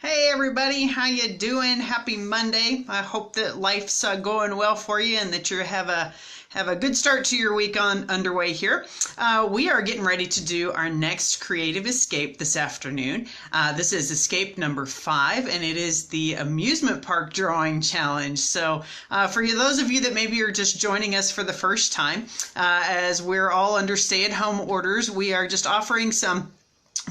Hey everybody, how you doing? Happy Monday. I hope that life's going well for you and that you have a good start to your week underway here. We are getting ready to do our next creative escape this afternoon. This is escape number 5, and it is the amusement park drawing challenge. So for those of you that maybe are just joining us for the first time, as we're all under stay-at-home orders, we are just offering some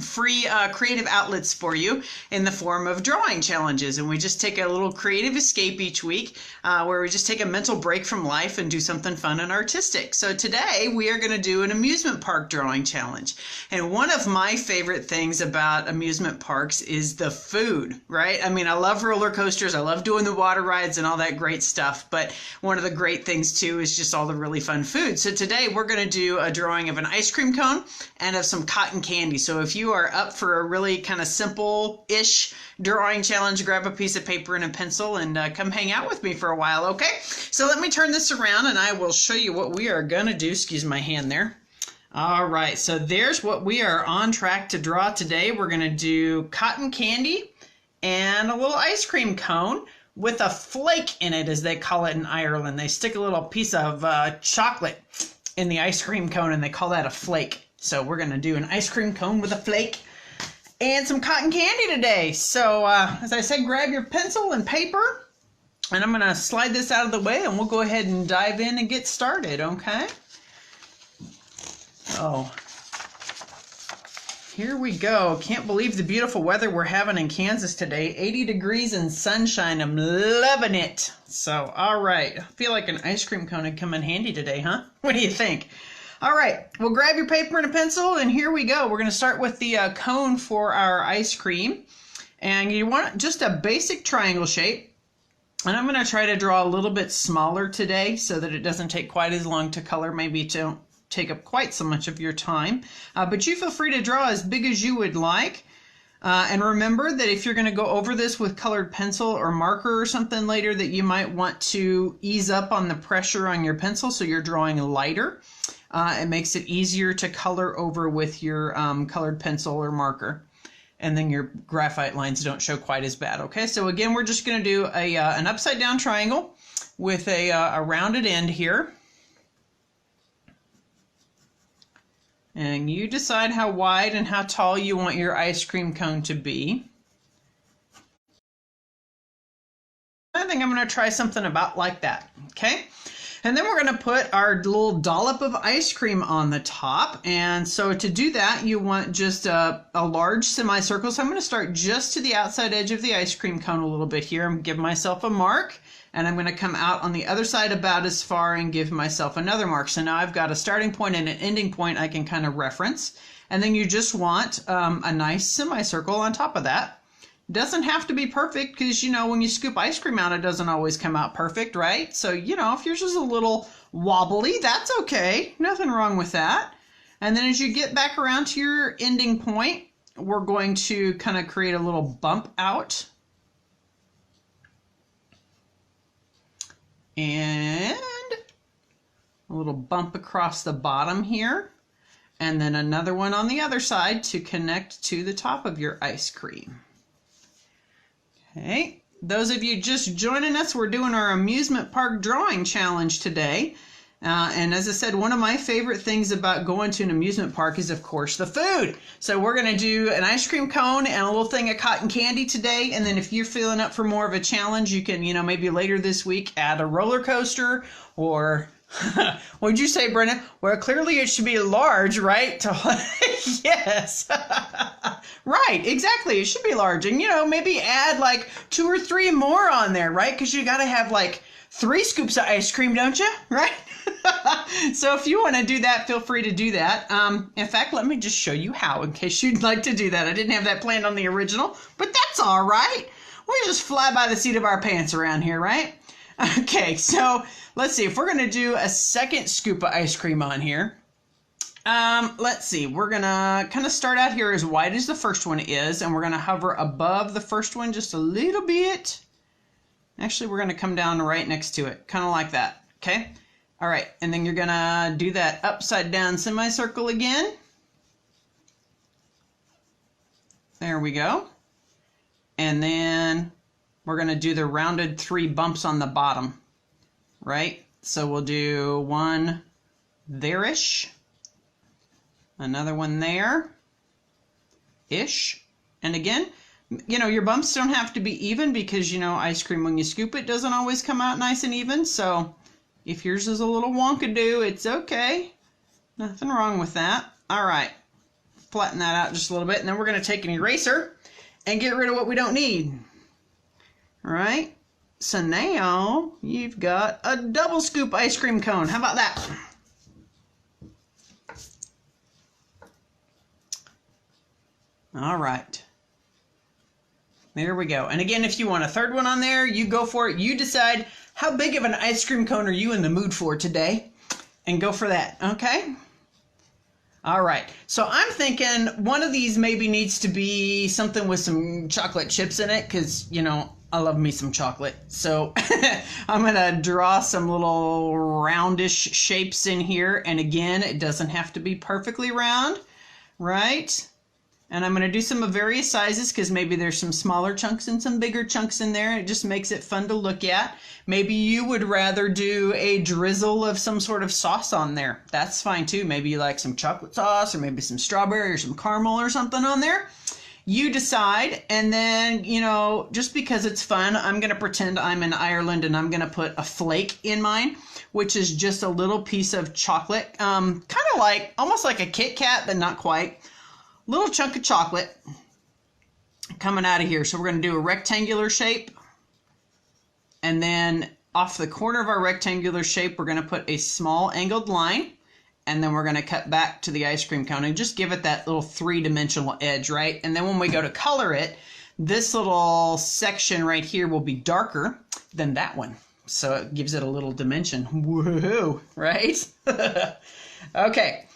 free creative outlets for you in the form of drawing challenges, and we just take a little creative escape each week where we just take a mental break from life and do something fun and artistic. So today we are going to do an amusement park drawing challenge, and one of my favorite things about amusement parks is the food, right? I mean, I love roller coasters, I love doing the water rides and all that great stuff, but one of the great things too is just all the really fun food. So today we're going to do a drawing of an ice cream cone and of some cotton candy. So if you are up for a really kind of simple-ish drawing challenge, grab a piece of paper and a pencil and come hang out with me for a while, okay? So let me turn this around and I will show you what we are going to do. Excuse my hand there. All right, so there's what we are on track to draw today. We're going to do cotton candy and a little ice cream cone with a flake in it, as they call it in Ireland. They stick a little piece of chocolate in the ice cream cone and they call that a flake. So we're going to do an ice cream cone with a flake and some cotton candy today. So as I said, grab your pencil and paper, and I'm going to slide this out of the way and we'll go ahead and dive in and get started, okay? Oh, here we go. Can't believe the beautiful weather we're having in Kansas today. 80 degrees and sunshine. I'm loving it. So, all right. I feel like an ice cream cone would come in handy today, huh? What do you think? All right, well, grab your paper and a pencil, and here we go. We're going to start with the cone for our ice cream. And you want just a basic triangle shape. And I'm going to try to draw a little bit smaller today so that it doesn't take quite as long to color, maybe to take up quite so much of your time. But you feel free to draw as big as you would like. And remember that if you're going to go over this with colored pencil or marker or something later, that you might want to ease up on the pressure on your pencil so you're drawing lighter. It makes it easier to color over with your colored pencil or marker. And then your graphite lines don't show quite as bad, okay? So again, we're just going to do an upside down triangle with a rounded end here. And you decide how wide and how tall you want your ice cream cone to be. I think I'm going to try something about like that, okay? And then we're going to put our little dollop of ice cream on the top. And so to do that, you want just a large semicircle. So I'm going to start just to the outside edge of the ice cream cone a little bit here and give myself a mark. And I'm going to come out on the other side about as far and give myself another mark. So now I've got a starting point and an ending point I can kind of reference. And then you just want a nice semicircle on top of that. Doesn't have to be perfect because, you know, when you scoop ice cream out, it doesn't always come out perfect, right? So, you know, if yours is a little wobbly, that's okay. Nothing wrong with that. And then as you get back around to your ending point, we're going to kind of create a little bump out. And a little bump across the bottom here. And then another one on the other side to connect to the top of your ice cream. Okay, those of you just joining us, we're doing our amusement park drawing challenge today. And as I said, one of my favorite things about going to an amusement park is, of course, the food. So we're going to do an ice cream cone and a little thing of cotton candy today. And then if you're feeling up for more of a challenge, you can, you know, maybe later this week add a roller coaster or... What'd you say, Brenda? Well, clearly it should be large, right? Yes. Right, exactly. It should be large. And, you know, maybe add like 2 or 3 more on there, right? Because you got to have like 3 scoops of ice cream, don't you? Right? So if you want to do that, feel free to do that. In fact, let me just show you how in case you'd like to do that. I didn't have that planned on the original, but that's all right. We just fly by the seat of our pants around here, right? Okay, so let's see. If we're going to do a second scoop of ice cream on here, let's see. We're going to kind of start out here as wide as the first one is, and we're going to hover above the first one just a little bit. Actually, we're going to come down right next to it, kind of like that, okay? All right, and then you're going to do that upside down semicircle again. There we go. And then we're going to do the rounded 3 bumps on the bottom, right? So we'll do one there-ish, another one there-ish. And again, you know, your bumps don't have to be even because, you know, ice cream, when you scoop it, doesn't always come out nice and even. So if yours is a little wonkadoo, it's okay. Nothing wrong with that. All right. Flatten that out just a little bit. And then we're going to take an eraser and get rid of what we don't need. All right. So now you've got a double scoop ice cream cone. How about that? All right. There we go. And again, if you want a third one on there, you go for it. You decide how big of an ice cream cone are you in the mood for today, and go for that, okay? All right. So I'm thinking one of these maybe needs to be something with some chocolate chips in it because, you know, I love me some chocolate. So I'm going to draw some little roundish shapes in here. And again, it doesn't have to be perfectly round, right? And I'm going to do some of various sizes because maybe there's some smaller chunks and some bigger chunks in there. It just makes it fun to look at. Maybe you would rather do a drizzle of some sort of sauce on there. That's fine too. Maybe you like some chocolate sauce or maybe some strawberry or some caramel or something on there. You decide. And then, you know, just because it's fun, I'm going to pretend I'm in Ireland and I'm going to put a flake in mine, which is just a little piece of chocolate. Kind of like, almost like a Kit Kat, but not quite. Little chunk of chocolate coming out of here. So we're going to do a rectangular shape. And then off the corner of our rectangular shape, we're going to put a small angled line. And then we're going to cut back to the ice cream cone and just give it that little 3-dimensional edge, right? And then when we go to color it, this little section right here will be darker than that one. So it gives it a little dimension. Woohoo, right? Okay.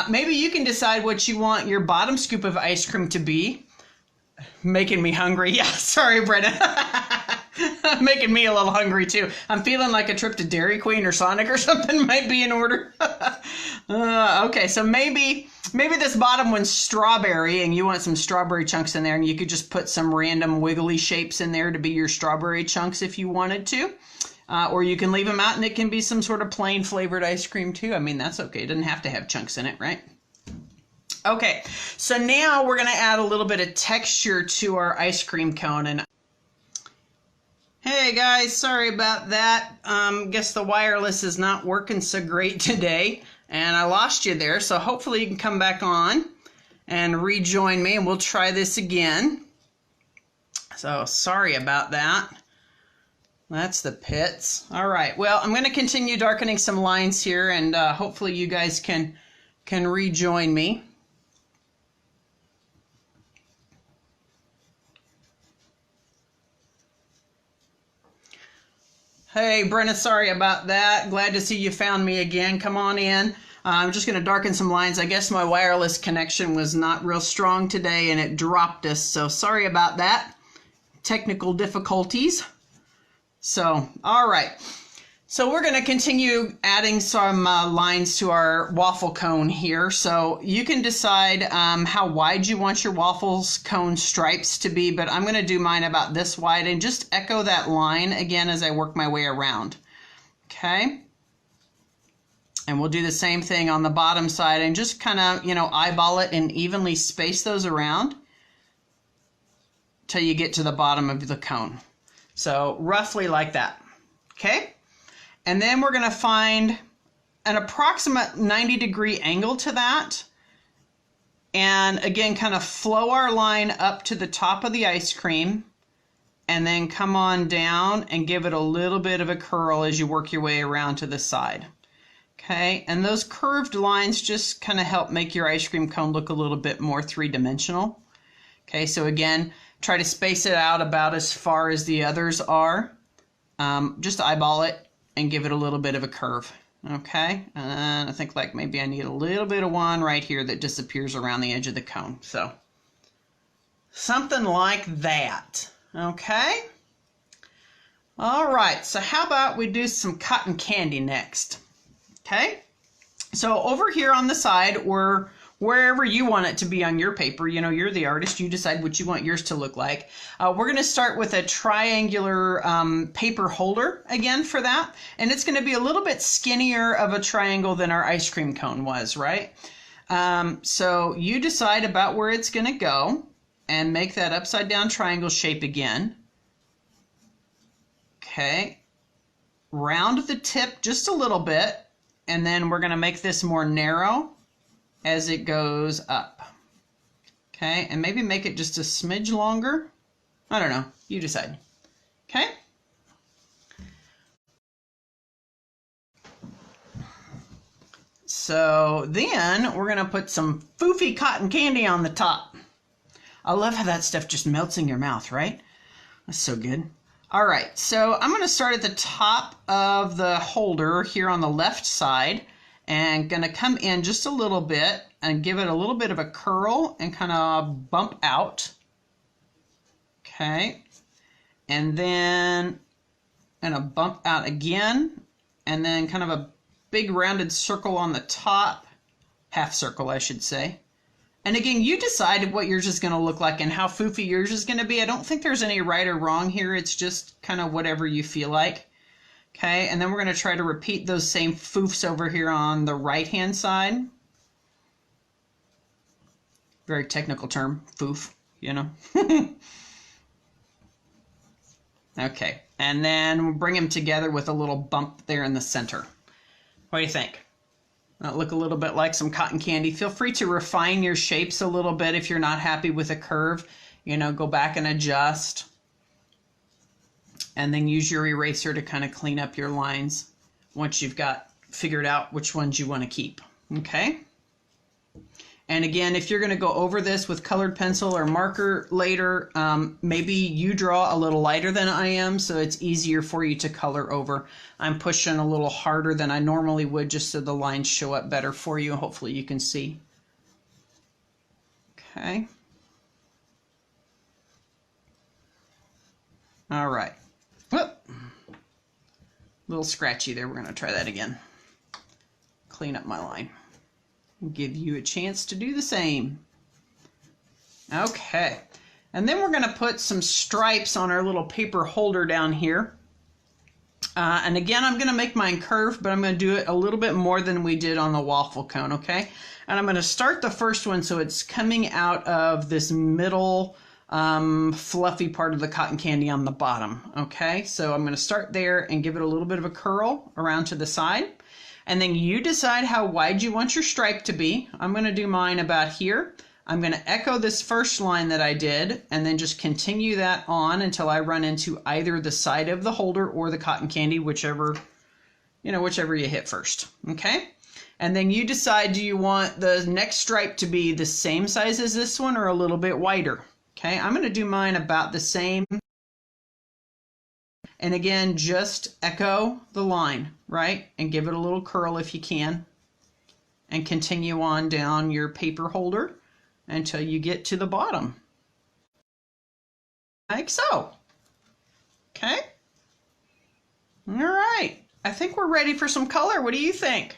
Maybe you can decide what you want your bottom scoop of ice cream to be. Making me hungry. Yeah, sorry, Brenna. Making me a little hungry too. I'm feeling like a trip to Dairy Queen or Sonic or something might be in order. Okay, so maybe this bottom one's strawberry and you want some strawberry chunks in there, and you could just put some random wiggly shapes in there to be your strawberry chunks if you wanted to. Or you can leave them out and it can be some sort of plain flavored ice cream too. I mean, that's okay. It doesn't have to have chunks in it, right? Okay, so now we're going to add a little bit of texture to our ice cream cone. And hey guys, sorry about that. Guess the wireless is not working so great today. And I lost you there, so hopefully you can come back on and rejoin me and we'll try this again. So sorry about that. That's the pits. All right, well, I'm going to continue darkening some lines here, and hopefully you guys can rejoin me. Hey, Brenna, sorry about that. Glad to see you found me again. Come on in. I'm just going to darken some lines. I guess my wireless connection was not real strong today, and it dropped us, so sorry about that. Technical difficulties. So, all right. So we're going to continue adding some lines to our waffle cone here. So you can decide how wide you want your waffles cone stripes to be, but I'm going to do mine about this wide and just echo that line again as I work my way around. Okay. And we'll do the same thing on the bottom side and just kind of, you know, eyeball it and evenly space those around till you get to the bottom of the cone. So roughly like that, okay? And then we're going to find an approximate 90-degree angle to that. And again, kind of flow our line up to the top of the ice cream and then come on down and give it a little bit of a curl as you work your way around to the side. Okay, and those curved lines just kind of help make your ice cream cone look a little bit more three-dimensional. Okay, so again, try to space it out about as far as the others are. Just eyeball it and give it a little bit of a curve. Okay, and I think like maybe I need a little bit of one right here that disappears around the edge of the cone. So something like that. Okay. All right, so how about we do some cotton candy next? Okay, so over here on the side, we're wherever you want it to be on your paper. You know, you're the artist. You decide what you want yours to look like. We're going to start with a triangular paper holder again for that. And it's going to be a little bit skinnier of a triangle than our ice cream cone was, right? So you decide about where it's going to go and make that upside down triangle shape again. Okay. Round the tip just a little bit, and then we're going to make this more narrow as it goes up. Okay, and maybe make it just a smidge longer. I don't know, you decide. Okay. So then we're going to put some foofy cotton candy on the top. I love how that stuff just melts in your mouth, right? That's so good. All right, so I'm going to start at the top of the holder here on the left side and going to come in just a little bit and give it a little bit of a curl and kind of bump out. Okay, and then I'm going to bump out again and then kind of a big rounded circle on the top, half circle I should say. And again, you decide what yours is going to look like and how foofy yours is going to be. I don't think there's any right or wrong here. It's just kind of whatever you feel like. Okay, and then we're going to try to repeat those same foofs over here on the right-hand side. Very technical term, foof, you know. Okay, and then we'll bring them together with a little bump there in the center. What do you think? That look a little bit like some cotton candy. Feel free to refine your shapes a little bit if you're not happy with a curve. You know, go back and adjust. And then use your eraser to kind of clean up your lines once you've got figured out which ones you want to keep. Okay? And again, if you're going to go over this with colored pencil or marker later, maybe you draw a little lighter than I am, so it's easier for you to color over. I'm pushing a little harder than I normally would just so the lines show up better for you. Hopefully you can see. Okay. All right. Whoop. A little scratchy there. We're going to try that again. Clean up my line. Give you a chance to do the same. Okay, and then we're going to put some stripes on our little paper holder down here. And again, I'm going to make mine curved, but I'm going to do it a little bit more than we did on the waffle cone, okay? And I'm going to start the first one so it's coming out of this middle fluffy part of the cotton candy on the bottom, okay? So I'm going to start there and give it a little bit of a curl around to the side. And then you decide how wide you want your stripe to be. I'm going to do mine about here. I'm going to echo this first line that I did and then just continue that on until I run into either the side of the holder or the cotton candy, whichever you hit first. Okay? And then you decide, do you want the next stripe to be the same size as this one or a little bit wider? Okay? I'm going to do mine about the same. And again, just echo the line, right? And give it a little curl if you can. And continue on down your paper holder until you get to the bottom. Like so. Okay? All right. I think we're ready for some color. What do you think?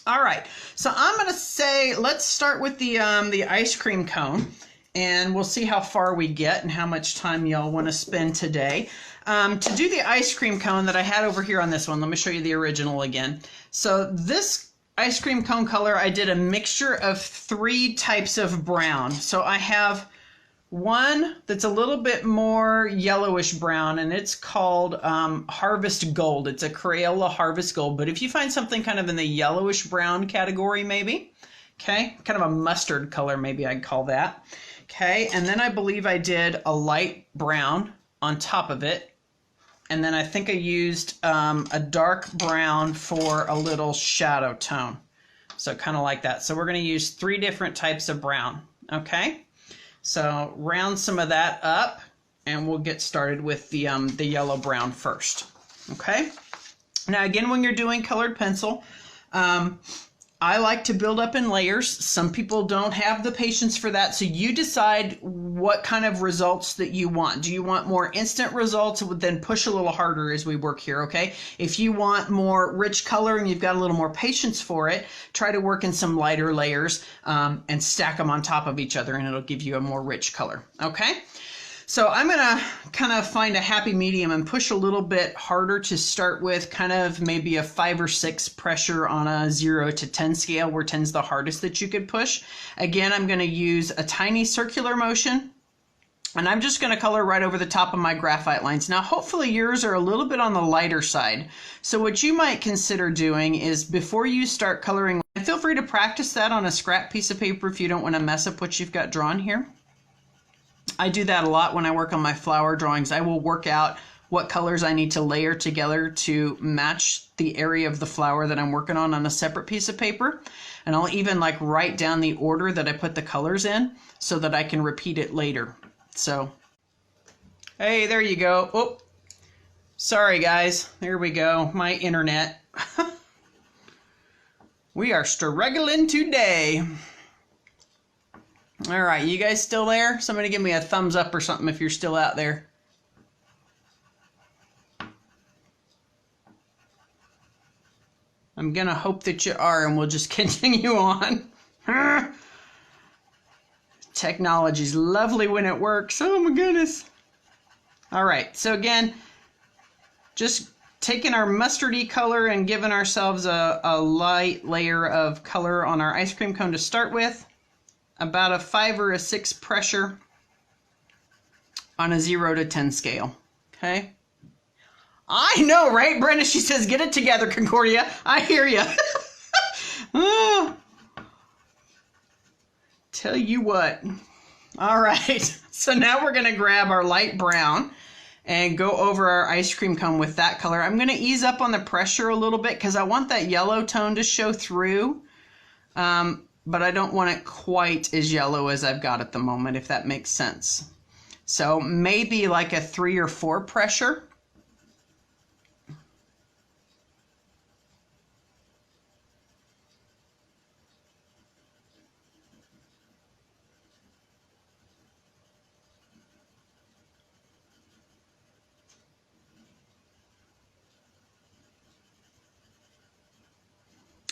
All right. So I'm going to say, let's start with the ice cream cone. And we'll see how far we get and how much time y'all want to spend today. To do the ice cream cone that I had over here on this one, let me show you the original again. So this ice cream cone color, I did a mixture of 3 types of brown. So I have one that's a little bit more yellowish brown, and it's called Harvest Gold. It's a Crayola Harvest Gold. But if you find something kind of in the yellowish brown category, maybe, okay, kind of a mustard color, maybe I'd call that. Okay, and then I believe I did a light brown on top of it. And then I think I used a dark brown for a little shadow tone. So kind of like that. So we're going to use 3 different types of brown. Okay, so round some of that up and we'll get started with the yellow brown first. Okay, now again, when you're doing colored pencil, I like to build up in layers. Some people don't have the patience for that. So you decide what kind of results that you want. Do you want more instant results? Then push a little harder as we work here, okay? If you want more rich color and you've got a little more patience for it, try to work in some lighter layers and stack them on top of each other, and it'll give you a more rich color, okay? So I'm going to kind of find a happy medium and push a little bit harder to start with, kind of maybe a 5 or 6 pressure on a 0 to 10 scale, where 10's the hardest that you could push. Again, I'm going to use a tiny circular motion, and I'm just going to color right over the top of my graphite lines. Now, hopefully yours are a little bit on the lighter side. So what you might consider doing is, before you start coloring, and feel free to practice that on a scrap piece of paper if you don't want to mess up what you've got drawn here. I do that a lot when I work on my flower drawings. I will work out what colors I need to layer together to match the area of the flower that I'm working on a separate piece of paper. And I'll even like write down the order that I put the colors in so that I can repeat it later. So, hey, there you go. Oh, sorry guys. There we go. My internet. We are struggling today. All right, you guys still there? Somebody give me a thumbs up or something if you're still out there. I'm gonna hope that you are, and we'll just continue on. Technology's lovely when it works. Oh my goodness. All right, so again, just taking our mustardy color and giving ourselves a light layer of color on our ice cream cone to start with. About a 5 or a 6 pressure on a 0 to 10 scale. Okay. I know, right? Brenda, she says, get it together, Concordia. I hear you. Oh. Tell you what. All right. So now we're going to grab our light brown and go over our ice cream cone with that color. I'm going to ease up on the pressure a little bit because I want that yellow tone to show through. But I don't want it quite as yellow as I've got at the moment, if that makes sense. So maybe like a 3 or 4 pressure.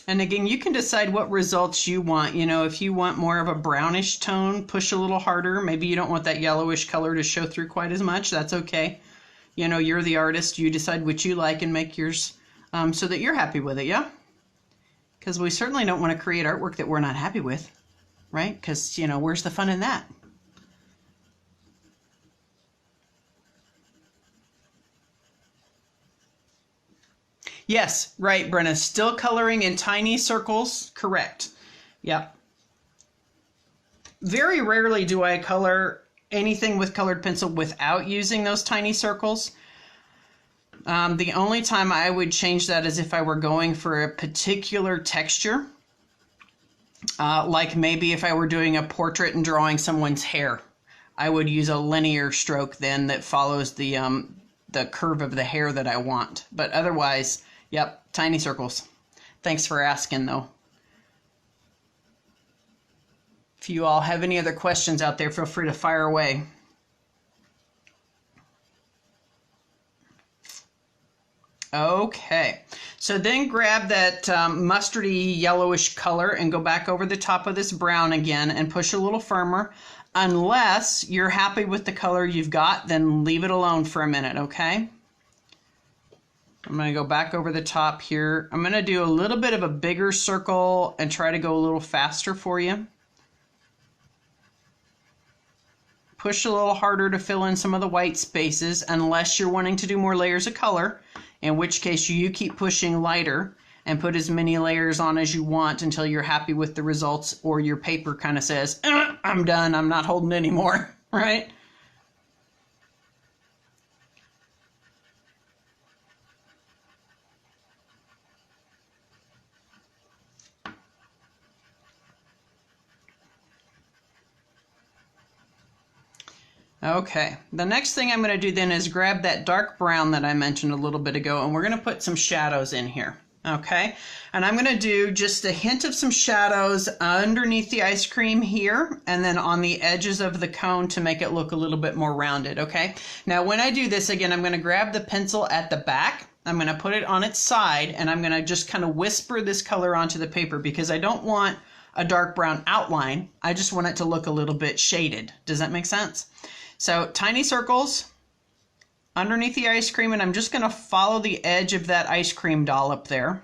And again, you can decide what results you want. You know, if you want more of a brownish tone, push a little harder. Maybe you don't want that yellowish color to show through quite as much. That's okay. You know, you're the artist. You decide what you like and make yours so that you're happy with it, yeah? Because we certainly don't want to create artwork that we're not happy with, right? Because, you know, where's the fun in that? Yes, right, Brenna. Still coloring in tiny circles. Correct. Yep. Very rarely do I color anything with colored pencil without using those tiny circles. The only time I would change that is if I were going for a particular texture. Like maybe if I were doing a portrait and drawing someone's hair. I would use a linear stroke then that follows the curve of the hair that I want. But otherwise, yep, tiny circles. Thanks for asking, though. If you all have any other questions out there, feel free to fire away. Okay, so then grab that mustardy yellowish color and go back over the top of this brown again and push a little firmer. Unless you're happy with the color you've got, then leave it alone for a minute, okay? I'm going to go back over the top here. I'm going to do a little bit of a bigger circle and try to go a little faster for you. Push a little harder to fill in some of the white spaces unless you're wanting to do more layers of color, in which case you keep pushing lighter and put as many layers on as you want until you're happy with the results, or your paper kind of says, I'm done, I'm not holding anymore, right? Okay, the next thing I'm going to do then is grab that dark brown that I mentioned a little bit ago, and we're going to put some shadows in here. Okay, and I'm going to do just a hint of some shadows underneath the ice cream here and then on the edges of the cone to make it look a little bit more rounded. Okay, now when I do this again, I'm going to grab the pencil at the back, I'm going to put it on its side, and I'm going to just kind of whisper this color onto the paper because I don't want a dark brown outline. I just want it to look a little bit shaded. Does that make sense? So tiny circles underneath the ice cream, and I'm just going to follow the edge of that ice cream dollop there.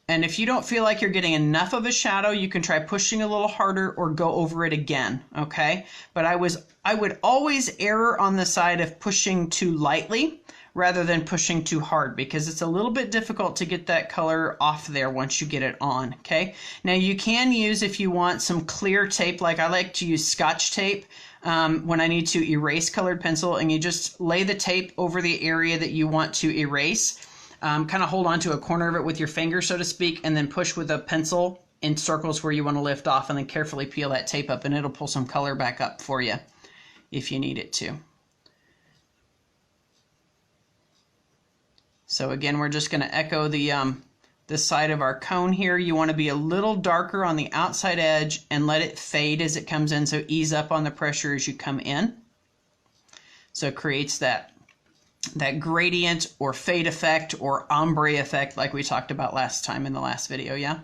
And if you don't feel like you're getting enough of a shadow, you can try pushing a little harder or go over it again, okay? But I would always err on the side of pushing too lightly rather than pushing too hard because it's a little bit difficult to get that color off there once you get it on, okay? Now you can use, if you want, some clear tape, like I like to use Scotch tape when I need to erase colored pencil, and you just lay the tape over the area that you want to erase. Kind of hold on to a corner of it with your finger, so to speak, and then push with a pencil in circles where you want to lift off, and then carefully peel that tape up, and it'll pull some color back up for you if you need it to. So again, we're just going to echo the side of our cone here. You want to be a little darker on the outside edge and let it fade as it comes in, so ease up on the pressure as you come in. So it creates that gradient or fade effect or ombre effect like we talked about last time in the last video, yeah? At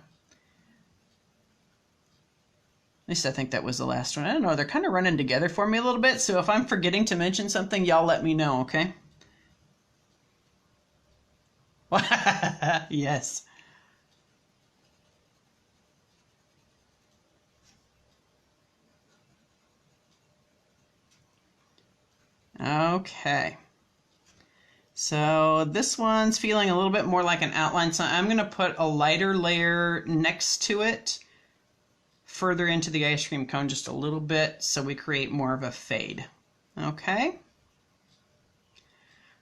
least I think that was the last one. I don't know, they're kind of running together for me a little bit, so if I'm forgetting to mention something, y'all let me know, okay? Yes. Okay. So this one's feeling a little bit more like an outline, so I'm going to put a lighter layer next to it further into the ice cream cone just a little bit so we create more of a fade. Okay.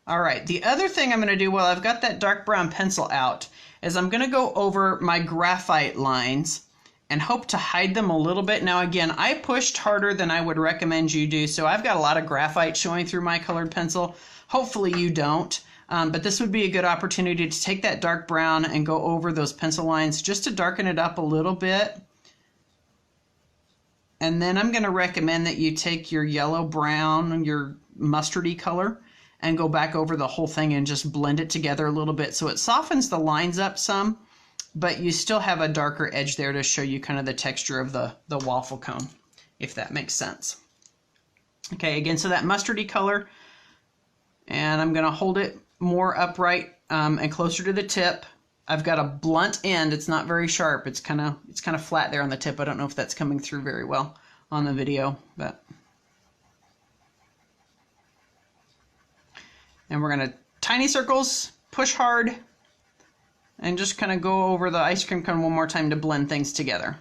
All right, the other thing I'm going to do while I've got that dark brown pencil out is I'm going to go over my graphite lines and hope to hide them a little bit. Now again, I pushed harder than I would recommend you do, so I've got a lot of graphite showing through my colored pencil. Hopefully you don't, but this would be a good opportunity to take that dark brown and go over those pencil lines just to darken it up a little bit. And then I'm going to recommend that you take your yellow brown, your mustardy color, and go back over the whole thing and just blend it together a little bit so it softens the lines up some, but you still have a darker edge there to show you kind of the texture of the waffle cone, if that makes sense. Okay, again, so that mustardy color, and I'm going to hold it more upright and closer to the tip. I've got a blunt end. It's not very sharp. It's kind of flat there on the tip. I don't know if that's coming through very well on the video, but. And we're going to tiny circles, push hard, and just kind of go over the ice cream cone one more time to blend things together.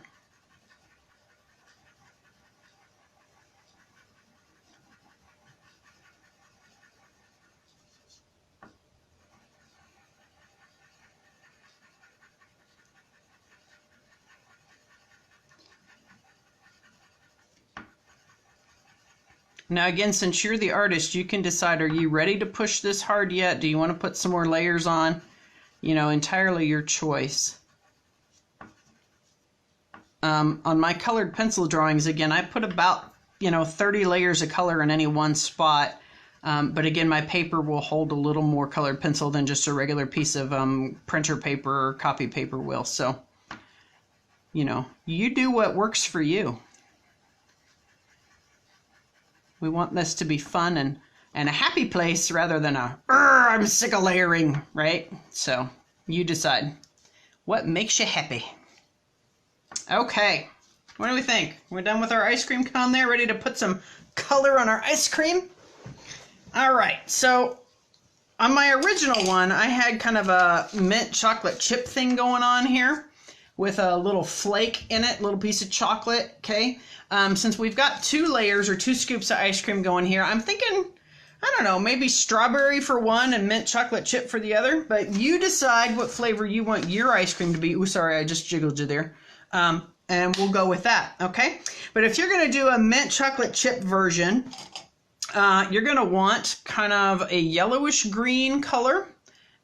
Now again, since you're the artist, you can decide, are you ready to push this hard yet? Do you want to put some more layers on? You know, entirely your choice. On my colored pencil drawings, again, I put about, 30 layers of color in any one spot. But again, my paper will hold a little more colored pencil than just a regular piece of printer paper or copy paper will. So, you do what works for you. We want this to be fun and a happy place rather than I'm sick of layering, right? So you decide what makes you happy. Okay, what do we think? We're done with our ice cream cone there, ready to put some color on our ice cream? All right, so on my original one, I had kind of a mint chocolate chip thing going on here with a little flake in it, little piece of chocolate, okay? Since we've got 2 layers or 2 scoops of ice cream going here, I'm thinking, I don't know, maybe strawberry for one and mint chocolate chip for the other, but you decide what flavor you want your ice cream to be. Ooh, sorry, I just jiggled you there. And we'll go with that, okay? But if you're gonna do a mint chocolate chip version, you're gonna want kind of a yellowish green color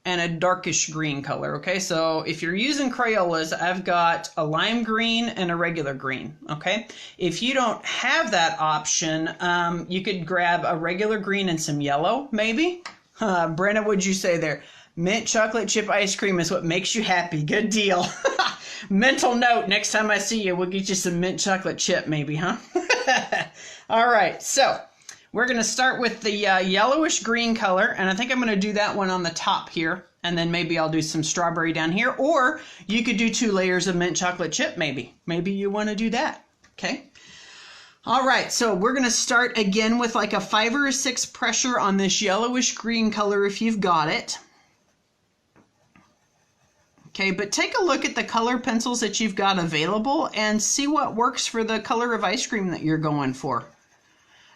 and a darkish green color, okay? So if you're using Crayolas, I've got a lime green and a regular green, okay? If you don't have that option, you could grab a regular green and some yellow, maybe. Brenna, what'd you say there? Mint chocolate chip ice cream is what makes you happy. Good deal. Mental note, next time I see you, we'll get you some mint chocolate chip maybe, huh? All right, so we're going to start with the yellowish green color, and I think I'm going to do that one on the top here, and then maybe I'll do some strawberry down here, or you could do 2 layers of mint chocolate chip maybe. Maybe you want to do that, okay? All right, so we're going to start again with like a 5 or a 6 pressure on this yellowish green color if you've got it. Okay, but take a look at the color pencils that you've got available and see what works for the color of ice cream that you're going for.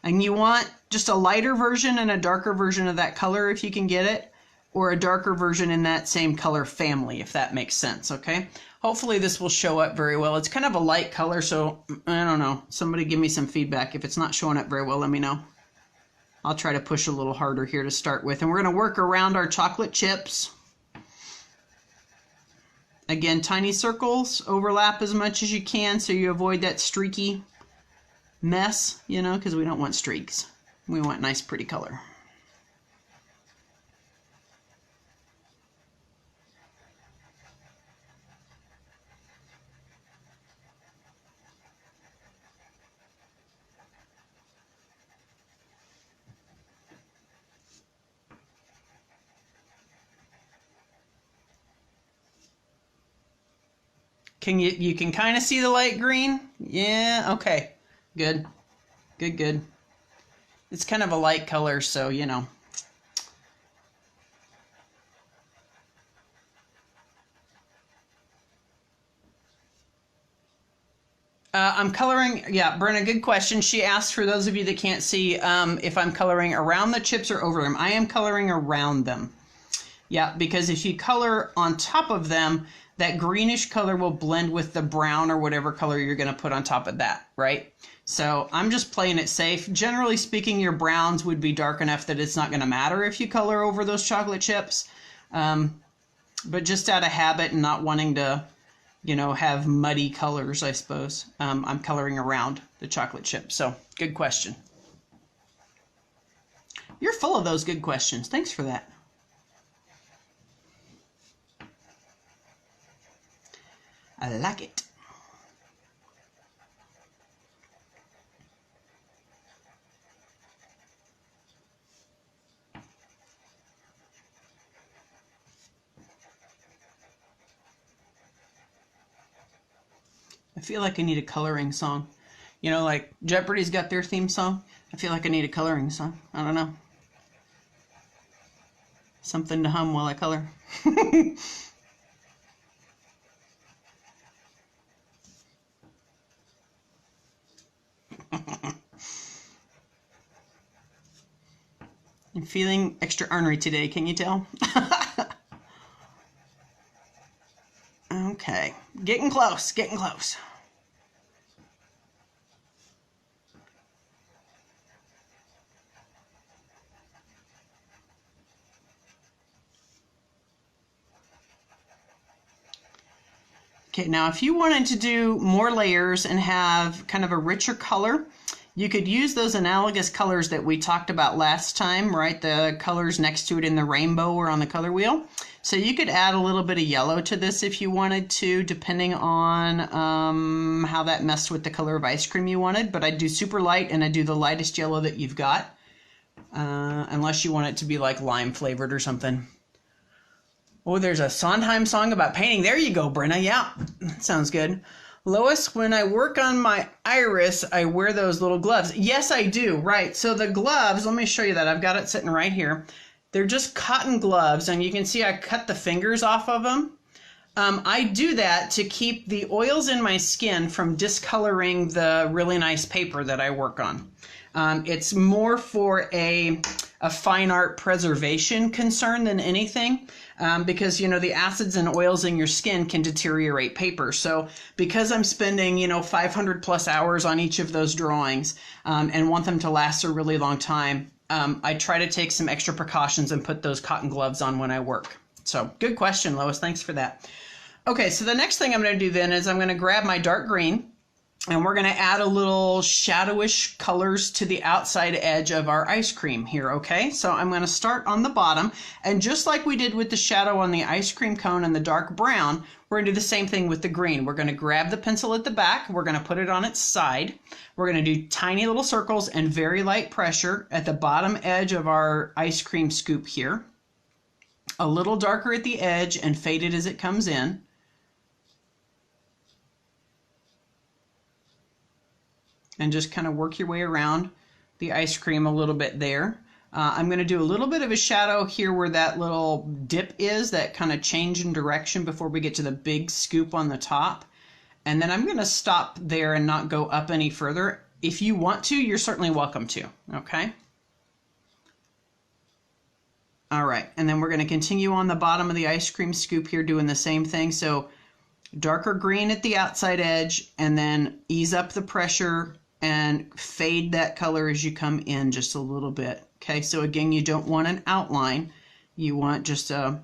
And you want just a lighter version and a darker version of that color if you can get it, or a darker version in that same color family, if that makes sense, okay? Hopefully this will show up very well. It's kind of a light color, so I don't know. Somebody give me some feedback. If it's not showing up very well, let me know. I'll try to push a little harder here to start with. And we're going to work around our chocolate chips. Again, tiny circles, overlap as much as you can so you avoid that streaky mess, you know, because we don't want streaks. We want nice, pretty color. You can kind of see the light green? Yeah, okay. Good. Good, good. It's kind of a light color, so, you know. I'm coloring, yeah, Brenna, good question. She asked, for those of you that can't see, if I'm coloring around the chips or over them. I am coloring around them. Yeah, because if you color on top of them, that greenish color will blend with the brown or whatever color you're going to put on top of that, right? So I'm just playing it safe. Generally speaking, your browns would be dark enough that it's not going to matter if you color over those chocolate chips. But just out of habit and not wanting to, you know, have muddy colors, I suppose, I'm coloring around the chocolate chip. So good question. You're full of those good questions. Thanks for that. I like it. I feel like I need a coloring song. You know, like Jeopardy's got their theme song. I feel like I need a coloring song. I don't know. Something to hum while I color. I'm feeling extra ornery today, can you tell? Okay, getting close, getting close. Okay, now if you wanted to do more layers and have kind of a richer color, you could use those analogous colors that we talked about last time, right? The colors next to it in the rainbow or on the color wheel. So you could add a little bit of yellow to this if you wanted to, depending on how that messed with the color of ice cream you wanted. But I'd do super light, and I'd do the lightest yellow that you've got, unless you want it to be like lime flavored or something. Oh, there's a Sondheim song about painting. There you go, Brenna. Yeah, sounds good. Lois, when I work on my iris, I wear those little gloves. Yes, I do. Right. So the gloves, let me show you that. I've got it sitting right here. They're just cotton gloves, and you can see I cut the fingers off of them. I do that to keep the oils in my skin from discoloring the really nice paper that I work on. It's more for a fine art preservation concern than anything, because, you know, the acids and oils in your skin can deteriorate paper. So because I'm spending, you know, 500 plus hours on each of those drawings, and want them to last a really long time, I try to take some extra precautions and put those cotton gloves on when I work. So good question, Lois. Thanks for that. Okay, so the next thing I'm going to do then is I'm going to grab my dark green and we're going to add a little shadowish colors to the outside edge of our ice cream here, okay? So I'm going to start on the bottom, and just like we did with the shadow on the ice cream cone and the dark brown, we're going to do the same thing with the green. We're going to grab the pencil at the back, we're going to put it on its side, we're going to do tiny little circles and very light pressure at the bottom edge of our ice cream scoop here, a little darker at the edge and faded as it comes in. And just kind of work your way around the ice cream a little bit there. I'm going to do a little bit of a shadow here where that little dip is, that kind of change in direction before we get to the big scoop on the top. And then I'm going to stop there and not go up any further. If you want to, you're certainly welcome to, okay? All right, and then we're going to continue on the bottom of the ice cream scoop here doing the same thing. So darker green at the outside edge, and then ease up the pressure and fade that color as you come in just a little bit. Okay, so again, you don't want an outline. You want just a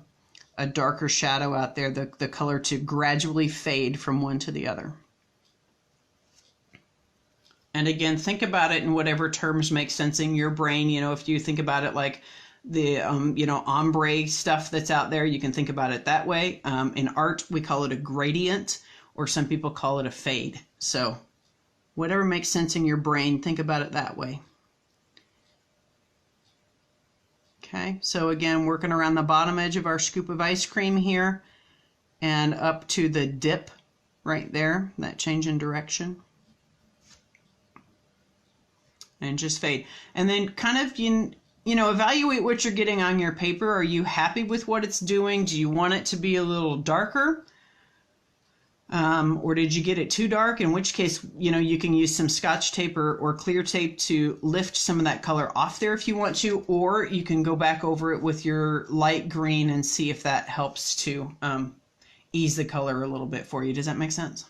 darker shadow out there, the color to gradually fade from one to the other. And again, think about it in whatever terms make sense in your brain. You know, if you think about it like the, ombre stuff that's out there, you can think about it that way. In art, we call it a gradient, or some people call it a fade. So whatever makes sense in your brain, think about it that way. Okay, so again, working around the bottom edge of our scoop of ice cream here and up to the dip right there, that change in direction. And just fade. And then kind of, evaluate what you're getting on your paper. Are you happy with what it's doing? Do you want it to be a little darker? Or did you get it too dark? In which case, you can use some Scotch tape or clear tape to lift some of that color off there if you want to, or you can go back over it with your light green and see if that helps to ease the color a little bit for you. Does that make sense?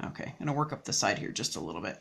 Okay, I'm gonna work up the side here just a little bit.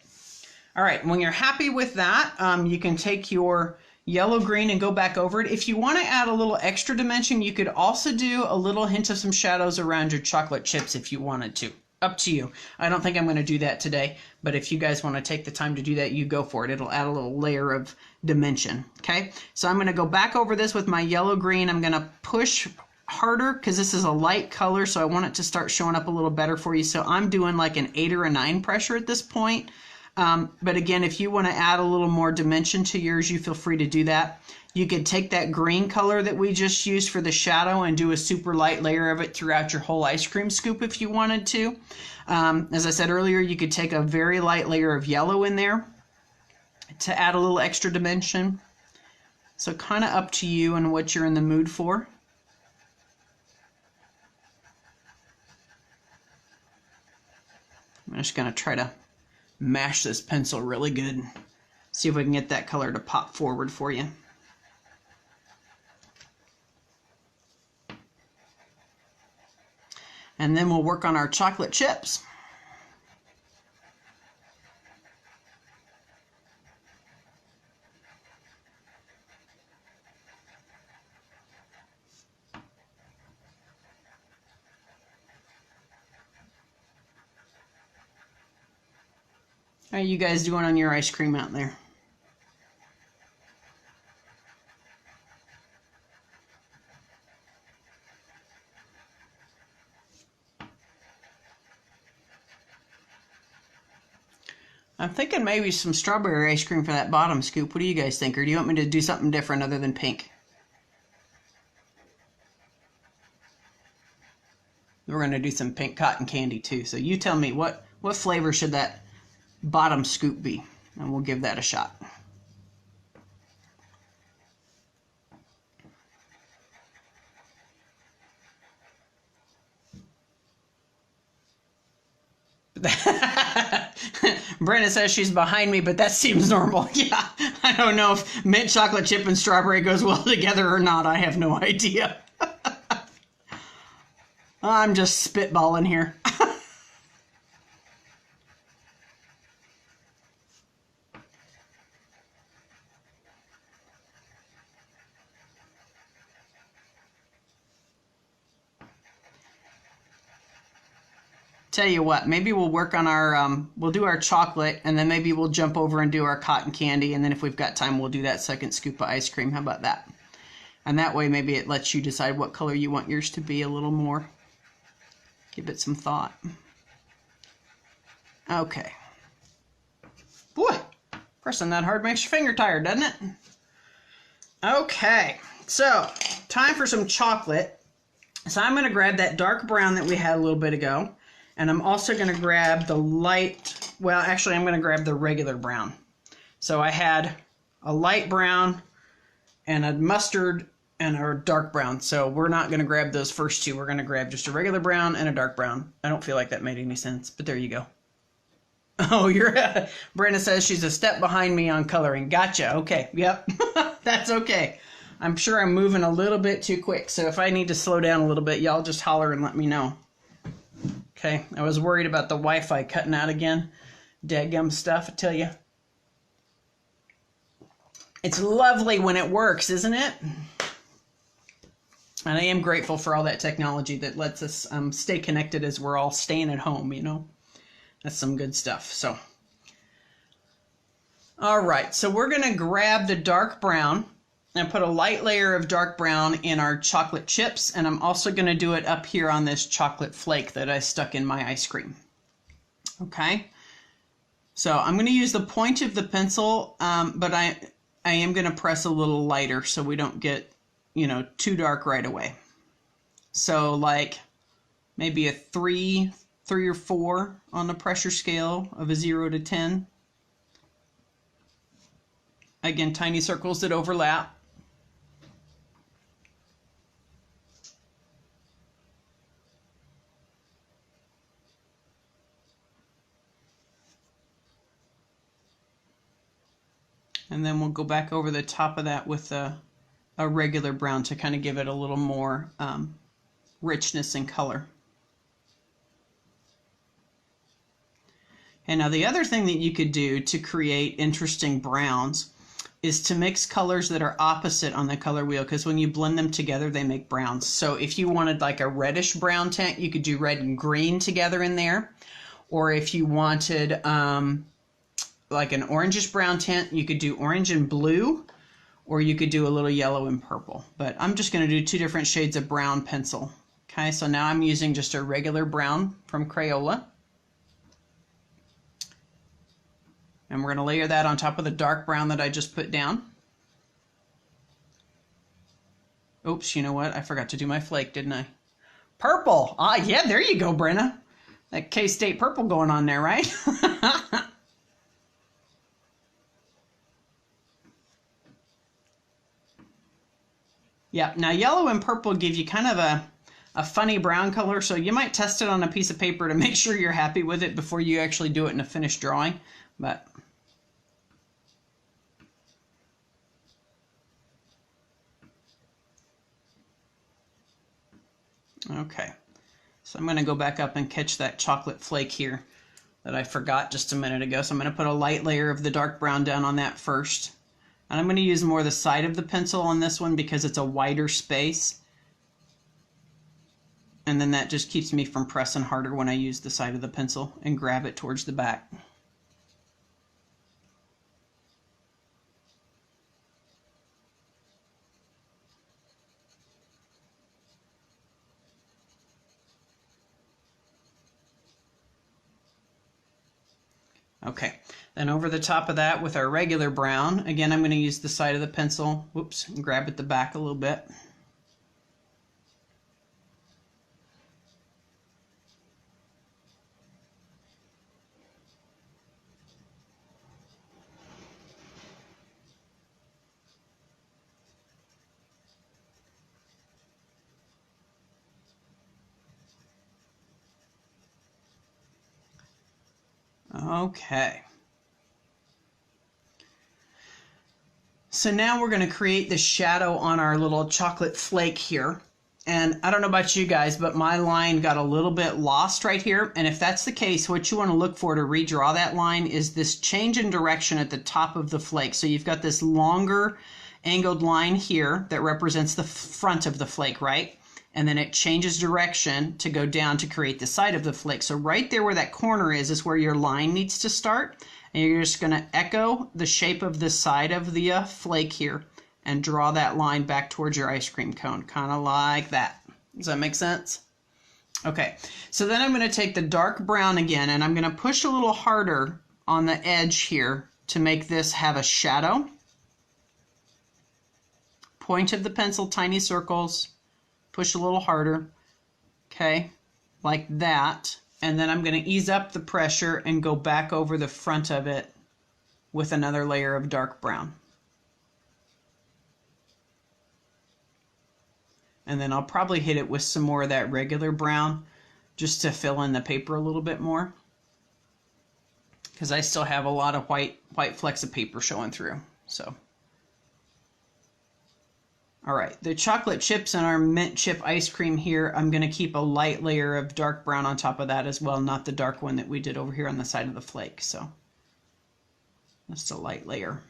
All right, when you're happy with that, you can take your yellow green and go back over it. If you want to add a little extra dimension, you could also do a little hint of some shadows around your chocolate chips if you wanted to. Up to you. I don't think I'm going to do that today, but if you guys want to take the time to do that, you go for it. It'll add a little layer of dimension. Okay, so I'm going to go back over this with my yellow green. I'm going to push harder because this is a light color, so I want it to start showing up a little better for you. So I'm doing like an 8 or a 9 pressure at this point. But again, if you want to add a little more dimension to yours, you feel free to do that. You could take that green color that we just used for the shadow and do a super light layer of it throughout your whole ice cream scoop if you wanted to. As I said earlier, you could take a very light layer of yellow in there to add a little extra dimension. So kind of up to you and what you're in the mood for. I'm just going to try to mash this pencil really good. See if we can get that color to pop forward for you. And then we'll work on our chocolate chips. How are you guys doing on your ice cream out there? I'm thinking maybe some strawberry ice cream for that bottom scoop. What do you guys think? Or do you want me to do something different other than pink? We're going to do some pink cotton candy too. So you tell me what flavor should that bottom scoop be? And we'll give that a shot. Brenda says she's behind me, but that seems normal. Yeah, I don't know if mint chocolate chip and strawberry goes well together or not. I have no idea. I'm just spitballing here. Tell you what, maybe we'll work on our, we'll do our chocolate, and then maybe we'll jump over and do our cotton candy, and then if we've got time, we'll do that second scoop of ice cream. How about that? And that way, maybe it lets you decide what color you want yours to be a little more. Give it some thought. Okay. Boy, pressing that hard makes your finger tired, doesn't it? Okay, so time for some chocolate. So I'm going to grab that dark brown that we had a little bit ago. And I'm also going to grab the light, well, actually, I'm going to grab the regular brown. So I had a light brown and a mustard and a dark brown. So we're not going to grab those first two. We're going to grab just a regular brown and a dark brown. I don't feel like that made any sense, but there you go. Oh, Brenda says she's a step behind me on coloring. Gotcha. Okay. Yep. That's okay. I'm sure I'm moving a little bit too quick. So if I need to slow down a little bit, y'all just holler and let me know. Okay, I was worried about the Wi-Fi cutting out again. Dadgum stuff, I tell you. It's lovely when it works, isn't it? And I am grateful for all that technology that lets us stay connected as we're all staying at home, you know. That's some good stuff. So, all right, so we're going to grab the dark brown and put a light layer of dark brown in our chocolate chips, and I'm also going to do it up here on this chocolate flake that I stuck in my ice cream. Okay, so I'm going to use the point of the pencil, but I am going to press a little lighter so we don't get, you know, too dark right away. So like maybe a 3 or 4 on the pressure scale of a 0 to 10. Again, tiny circles that overlap. And then we'll go back over the top of that with a regular brown to kind of give it a little more richness and color. And now the other thing that you could do to create interesting browns is to mix colors that are opposite on the color wheel, because when you blend them together, they make browns. So if you wanted like a reddish brown tint, you could do red and green together in there. Or if you wanted like an orangish brown tint, you could do orange and blue, or you could do a little yellow and purple. But I'm just going to do 2 different shades of brown pencil. Okay, so now I'm using just a regular brown from Crayola. And we're going to layer that on top of the dark brown that I just put down. Oops, you know what? I forgot to do my flake, didn't I? Purple! Ah, yeah, there you go, Brenna. That K-State purple going on there, right? Yeah, now yellow and purple give you kind of a funny brown color, so you might test it on a piece of paper to make sure you're happy with it before you actually do it in a finished drawing. But okay, so I'm going to go back up and catch that chocolate flake here that I forgot just a minute ago. So I'm going to put a light layer of the dark brown down on that first. And I'm going to use more the side of the pencil on this one because it's a wider space. And then that just keeps me from pressing harder when I use the side of the pencil and grab it towards the back. Okay, then over the top of that with our regular brown, again I'm going to use the side of the pencil, whoops, and grab at the back a little bit. Okay. So now we're going to create the shadow on our little chocolate flake here. And I don't know about you guys, but my line got a little bit lost right here. And if that's the case, what you want to look for to redraw that line is this change in direction at the top of the flake. So you've got this longer angled line here that represents the front of the flake, right? and then it changes direction to go down to create the side of the flake. So right there where that corner is where your line needs to start. And you're just going to echo the shape of the side of the flake here and draw that line back towards your ice cream cone, kind of like that. Does that make sense? Okay, so then I'm going to take the dark brown again, and I'm going to push a little harder on the edge here to make this have a shadow. Point of the pencil, tiny circles, push a little harder, okay, like that. And then I'm going to ease up the pressure and go back over the front of it with another layer of dark brown. And then I'll probably hit it with some more of that regular brown just to fill in the paper a little bit more, because I still have a lot of white flecks of paper showing through. So, all right, the chocolate chips and our mint chip ice cream here, I'm going to keep a light layer of dark brown on top of that as well, not the dark one that we did over here on the side of the flake. So just a light layer.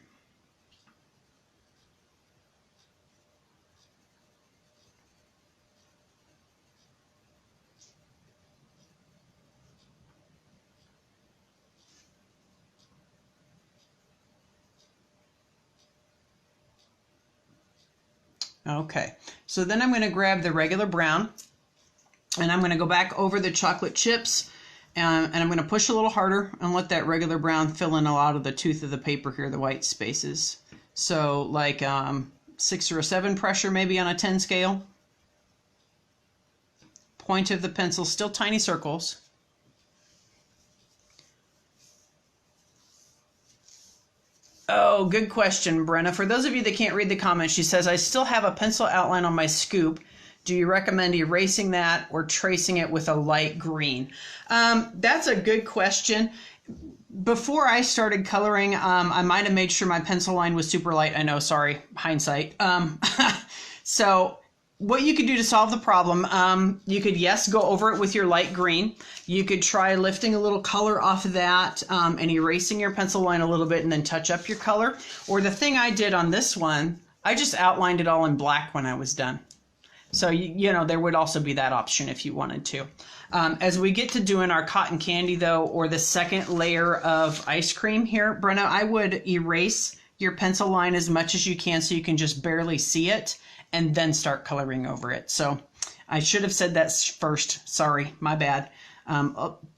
Okay, so then I'm going to grab the regular brown and I'm going to go back over the chocolate chips and I'm going to push a little harder and let that regular brown fill in a lot of the tooth of the paper here, the white spaces. So like 6 or a 7 pressure maybe on a 10 scale. Point of the pencil, still tiny circles. Oh, good question, Brenna. For those of you that can't read the comments, she says, I still have a pencil outline on my scoop. Do you recommend erasing that or tracing it with a light green? That's a good question. Before I started coloring, I might have made sure my pencil line was super light. I know, sorry, hindsight. So what you could do to solve the problem, you could, yes, go over it with your light green. You could try lifting a little color off of that and erasing your pencil line a little bit and then touch up your color. Or the thing I did on this one, I just outlined it all in black when I was done. So, you know, there would also be that option if you wanted to. As we get to doing our cotton candy, though, or the second layer of ice cream here, Brenna, I would erase your pencil line as much as you can so you can just barely see it, and then start coloring over it. So I should have said that first. Sorry, my bad.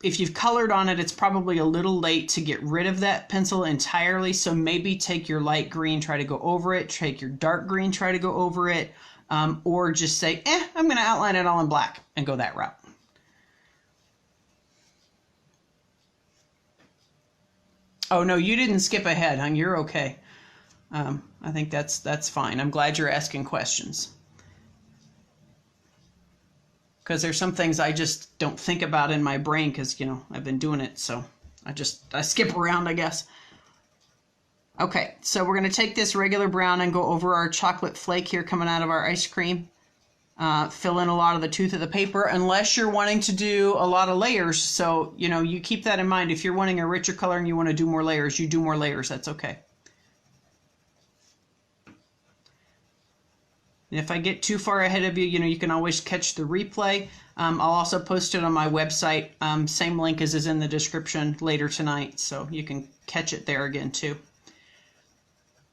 If you've colored on it, it's probably a little late to get rid of that pencil entirely. So maybe take your light green, try to go over it. Take your dark green, try to go over it. Or just say, I'm going to outline it all in black and go that route. Oh, no, you didn't skip ahead, hon. You're okay. I think that's fine. I'm glad you're asking questions. Because there's some things I just don't think about in my brain because, you know, I've been doing it. So I skip around, I guess. Okay, so we're going to take this regular brown and go over our chocolate flake here coming out of our ice cream. Fill in a lot of the tooth of the paper, unless you're wanting to do a lot of layers. So, you know, you keep that in mind. If you're wanting a richer color and you want to do more layers, you do more layers. That's okay. And if I get too far ahead of you, you know, you can always catch the replay. I'll also post it on my website. Same link as is in the description later tonight, so you can catch it there again too.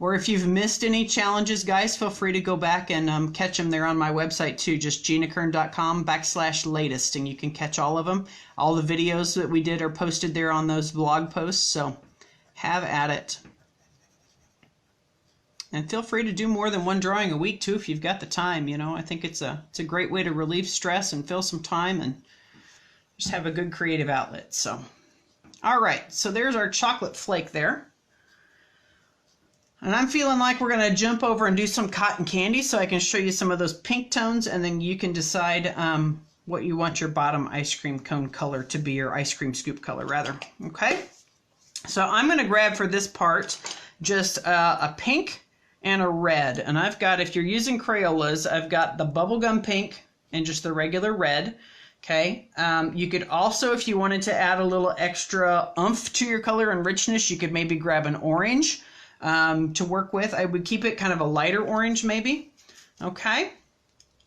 Or if you've missed any challenges, guys, feel free to go back and catch them there on my website too, just ginakern.com/latest, and you can catch all of them. All the videos that we did are posted there on those blog posts, so have at it. And feel free to do more than one drawing a week too if you've got the time. You know, I think it's a great way to relieve stress and fill some time and just have a good creative outlet. So, all right, so there's our chocolate flake there. And I'm feeling like we're going to jump over and do some cotton candy so I can show you some of those pink tones, and then you can decide what you want your bottom ice cream cone color to be, or ice cream scoop color rather. Okay, so I'm going to grab for this part just a pink and a red. And I've got, if you're using Crayolas, I've got the bubblegum pink and just the regular red. Okay, you could also, if you wanted to add a little extra oomph to your color and richness, you could maybe grab an orange to work with. I would keep it kind of a lighter orange maybe. Okay,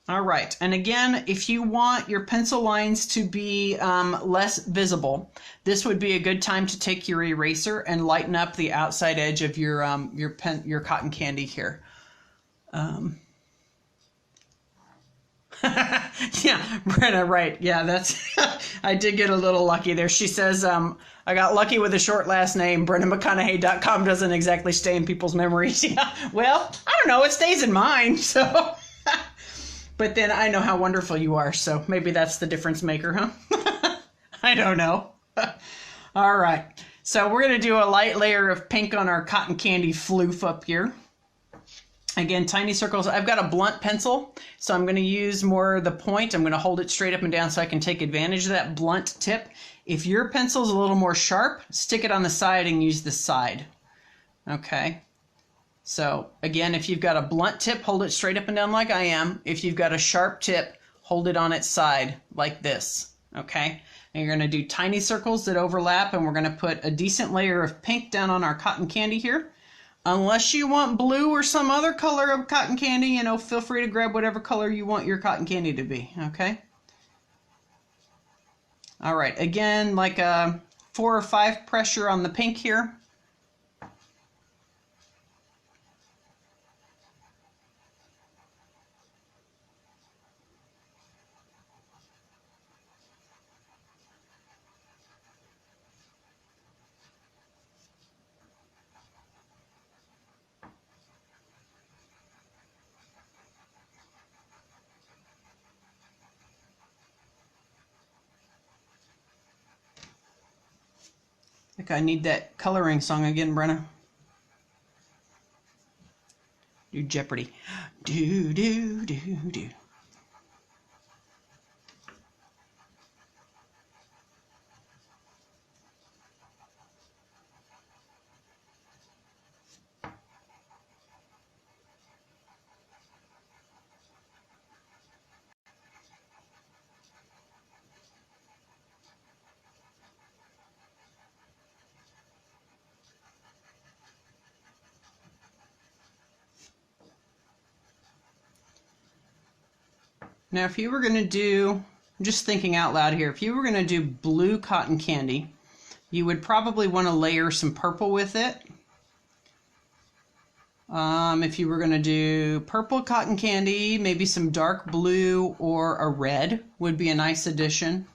All right, and again, if you want your pencil lines to be less visible, this would be a good time to take your eraser and lighten up the outside edge of your cotton candy here. Yeah, Brenna, right. Yeah, that's, I did get a little lucky there. She says, I got lucky with a short last name. BrennaMcConaughey.com doesn't exactly stay in people's memories. Yeah, well, I don't know. It stays in mine, so. But then I know how wonderful you are, so maybe that's the difference maker, huh? I don't know. All right, so we're going to do a light layer of pink on our cotton candy floof up here. Again, tiny circles. I've got a blunt pencil, so I'm going to use more of the point. I'm going to hold it straight up and down so I can take advantage of that blunt tip. If your pencil's a little more sharp, stick it on the side and use the side. Okay. So again, if you've got a blunt tip, hold it straight up and down like I am. If you've got a sharp tip, hold it on its side like this. Okay. And you're going to do tiny circles that overlap, and we're going to put a decent layer of pink down on our cotton candy here. Unless you want blue or some other color of cotton candy, you know, feel free to grab whatever color you want your cotton candy to be, okay? All right, again, like a 4 or 5 pressure on the pink here. I think I need that coloring song again, Brenna. Do Jeopardy. Do, do, do, do. Now, if you were going to do, I'm just thinking out loud here, if you were going to do blue cotton candy, you would probably want to layer some purple with it. If you were going to do purple cotton candy, maybe some dark blue or a red would be a nice addition.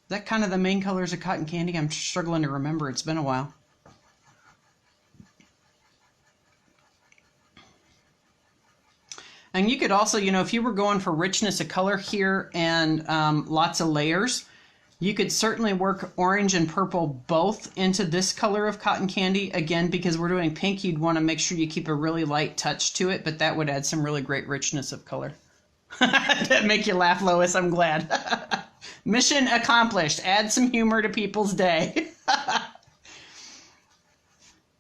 Is that kind of the main colors of cotton candy? I'm struggling to remember. It's been a while. And you could also, you know, if you were going for richness of color here and lots of layers, you could certainly work orange and purple both into this color of cotton candy. Again, because we're doing pink, you'd want to make sure you keep a really light touch to it, but that would add some really great richness of color. That make you laugh, Lois. I'm glad. Mission accomplished. Add some humor to people's day.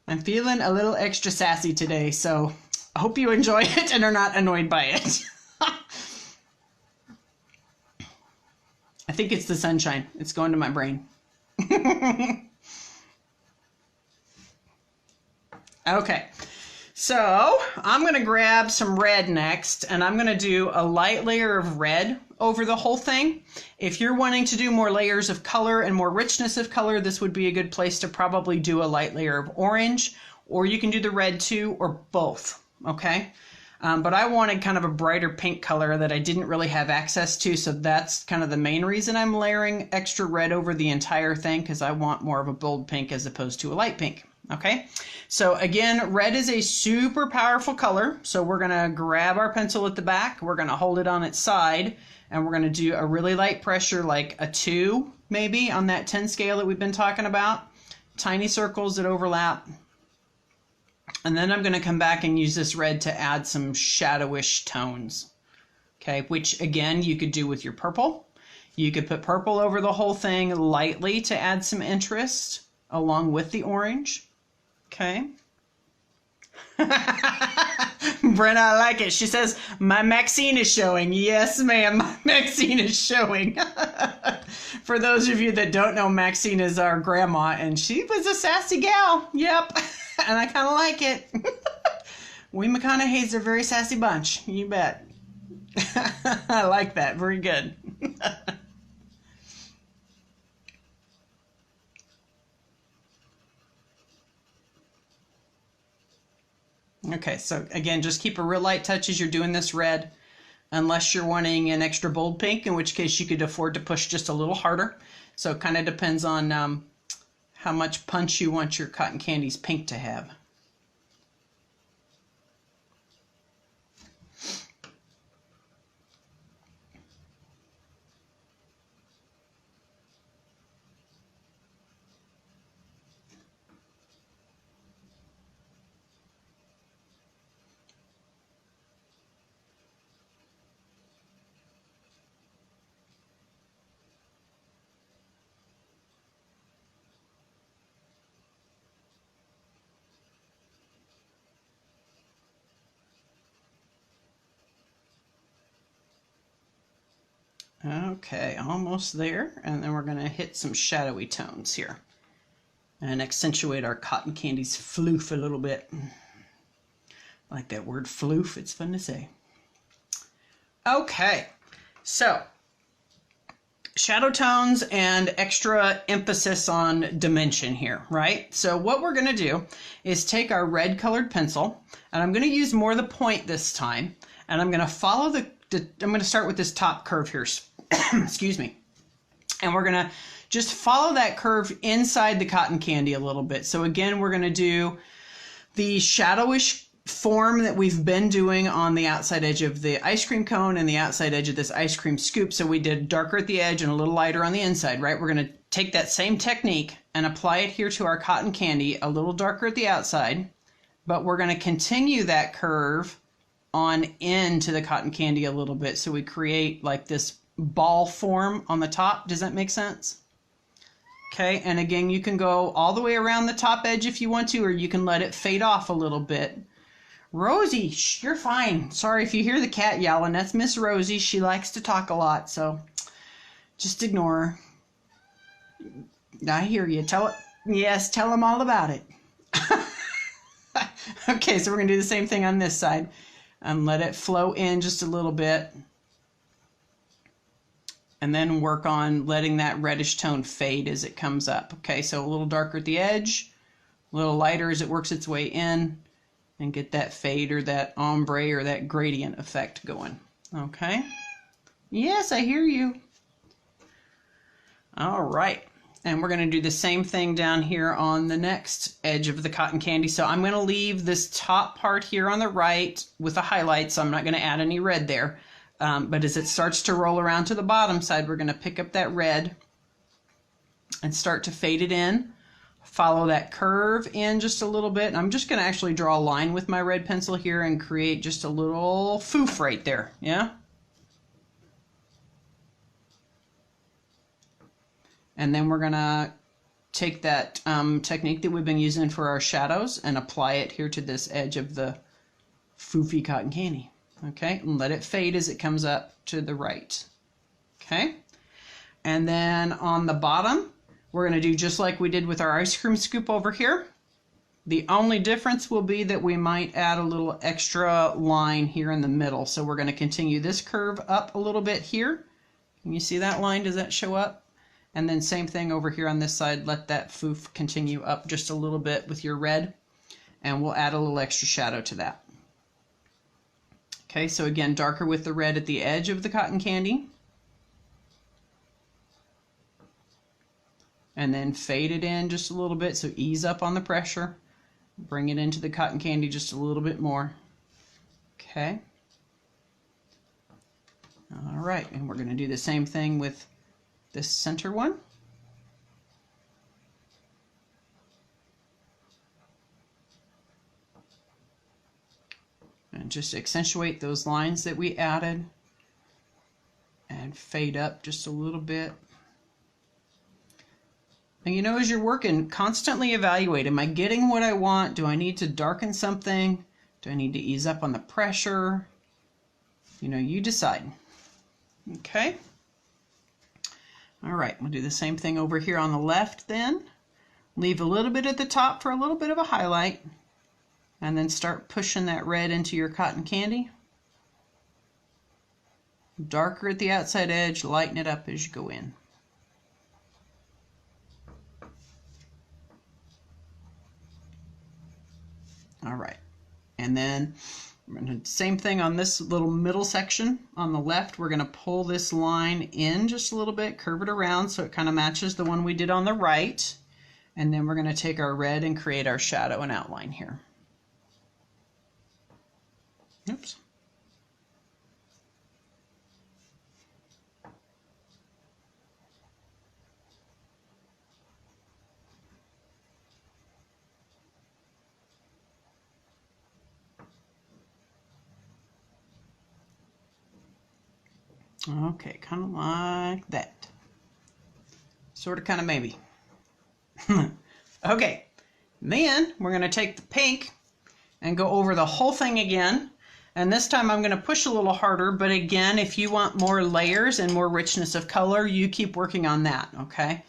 I'm feeling a little extra sassy today, so I hope you enjoy it and are not annoyed by it. I think it's the sunshine. It's going to my brain. Okay, so I'm going to grab some red next, and I'm going to do a light layer of red over the whole thing. If you're wanting to do more layers of color and more richness of color, this would be a good place to probably do a light layer of orange, or you can do the red too, or both, okay? But I wanted kind of a brighter pink color that I didn't really have access to, so that's kind of the main reason I'm layering extra red over the entire thing, because I want more of a bold pink as opposed to a light pink, okay? So again, red is a super powerful color, so we're going to grab our pencil at the back, we're going to hold it on its side, and we're going to do a really light pressure, like a 2 maybe on that 10 scale that we've been talking about. Tiny circles that overlap. And then I'm going to come back and use this red to add some shadowish tones, okay, which again you could do with your purple. You could put purple over the whole thing lightly to add some interest along with the orange, okay. Brenna, I like it. She says, my Maxine is showing. Yes, ma'am, my Maxine is showing. For those of you that don't know, Maxine is our grandma, and she was a sassy gal. Yep. And I kind of like it. We McConaughey's are a very sassy bunch. You bet. I like that. Very good. Okay, so again, just keep a real light touch as you're doing this red, unless you're wanting an extra bold pink, in which case you could afford to push just a little harder. So it kind of depends on how much punch you want your cotton candies pink to have. Okay, almost there, and then we're going to hit some shadowy tones here and accentuate our cotton candy's floof a little bit. I like that word floof, it's fun to say. Okay, so shadow tones and extra emphasis on dimension here, right? So what we're going to do is take our red colored pencil, and I'm going to use more of the point this time, and I'm going to follow I'm going to start with this top curve here. Excuse me. And we're going to just follow that curve inside the cotton candy a little bit. So again, we're going to do the shadowish form that we've been doing on the outside edge of the ice cream cone and the outside edge of this ice cream scoop. So we did darker at the edge and a little lighter on the inside, right? We're going to take that same technique and apply it here to our cotton candy, a little darker at the outside, but we're going to continue that curve on into the cotton candy a little bit. So we create like this ball form on the top. Does that make sense? Okay, and again, you can go all the way around the top edge if you want to, or you can let it fade off a little bit. Rosie, shh, you're fine. Sorry if you hear the cat yelling. That's Miss Rosie. She likes to talk a lot, so just ignore her. I hear you. Yes, tell them all about it. Okay, so we're going to do the same thing on this side and let it flow in just a little bit. And then work on letting that reddish tone fade as it comes up. Okay, so a little darker at the edge, a little lighter as it works its way in, and get that fade or that ombre or that gradient effect going. Okay? Yes, I hear you. All right. And we're going to do the same thing down here on the next edge of the cotton candy. So I'm going to leave this top part here on the right with a highlight, so I'm not going to add any red there. But as it starts to roll around to the bottom side, we're going to pick up that red and start to fade it in. Follow that curve in just a little bit. And I'm just going to actually draw a line with my red pencil here and create just a little foof right there. Yeah? And then we're going to take that technique that we've been using for our shadows and apply it here to this edge of the foofy cotton candy. Okay, and let it fade as it comes up to the right. Okay, and then on the bottom, we're going to do just like we did with our ice cream scoop over here. The only difference will be that we might add a little extra line here in the middle. So we're going to continue this curve up a little bit here. Can you see that line? Does that show up? And then same thing over here on this side. Let that foof continue up just a little bit with your red, and we'll add a little extra shadow to that. Okay, so again, darker with the red at the edge of the cotton candy. And then fade it in just a little bit, so ease up on the pressure. Bring it into the cotton candy just a little bit more. Okay. All right, and we're going to do the same thing with this center one. And just accentuate those lines that we added and fade up just a little bit. And you know, as you're working, constantly evaluate. Am I getting what I want? Do I need to darken something? Do I need to ease up on the pressure? You know, you decide. Okay. All right, we'll do the same thing over here on the left then. Leave a little bit at the top for a little bit of a highlight. And then start pushing that red into your cotton candy. Darker at the outside edge, lighten it up as you go in. All right, and then same thing on this little middle section on the left. We're going to pull this line in just a little bit, curve it around so it kind of matches the one we did on the right. And then we're going to take our red and create our shadow and outline here. Oops. Okay, kind of like that. Sort of, kind of, maybe. Okay, then we're going to take the pink and go over the whole thing again. And this time I'm going to push a little harder, but again, if you want more layers and more richness of color, you keep working on that, okay?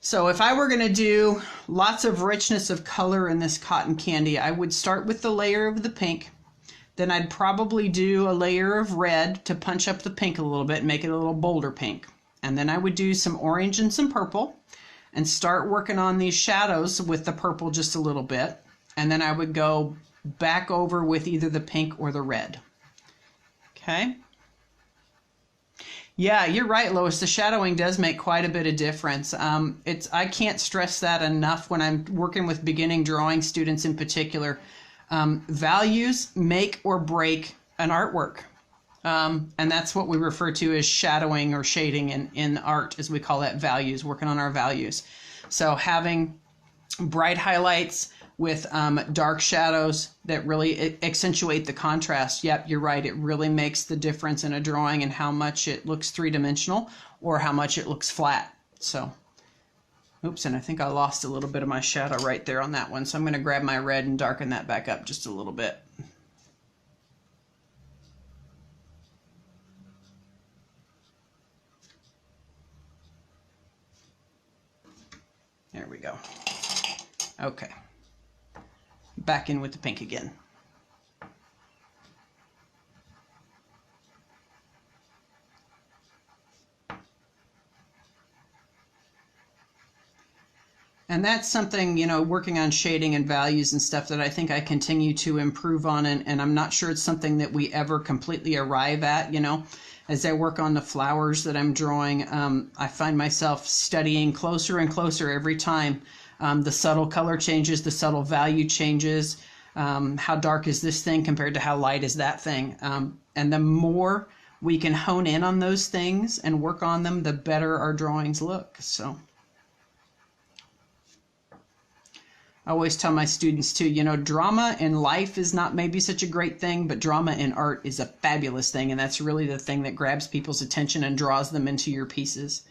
So if I were going to do lots of richness of color in this cotton candy, I would start with the layer of the pink. Then I'd probably do a layer of red to punch up the pink a little bit and make it a little bolder pink. And then I would do some orange and some purple and start working on these shadows with the purple just a little bit. And then I would go back over with either the pink or the red. Okay. Yeah, you're right, Lois. The shadowing does make quite a bit of difference. I can't stress that enough when I'm working with beginning drawing students in particular. Values make or break an artwork. And that's what we refer to as shadowing or shading in art, as we call that, values, working on our values. So having bright highlights with dark shadows that really accentuate the contrast. Yep, you're right. It really makes the difference in a drawing and how much it looks three-dimensional or how much it looks flat. So, oops, and I think I lost a little bit of my shadow right there on that one. So I'm going to grab my red and darken that back up just a little bit. There we go. Okay. Back in with the pink again. And that's something, you know, working on shading and values and stuff that I think I continue to improve on, and I'm not sure it's something that we ever completely arrive at, you know. As I work on the flowers that I'm drawing, I find myself studying closer and closer every time. The subtle color changes, the subtle value changes, how dark is this thing compared to how light is that thing. And the more we can hone in on those things and work on them, the better our drawings look. So I always tell my students too, you know, drama in life is not maybe such a great thing, but drama in art is a fabulous thing. And that's really the thing that grabs people's attention and draws them into your pieces.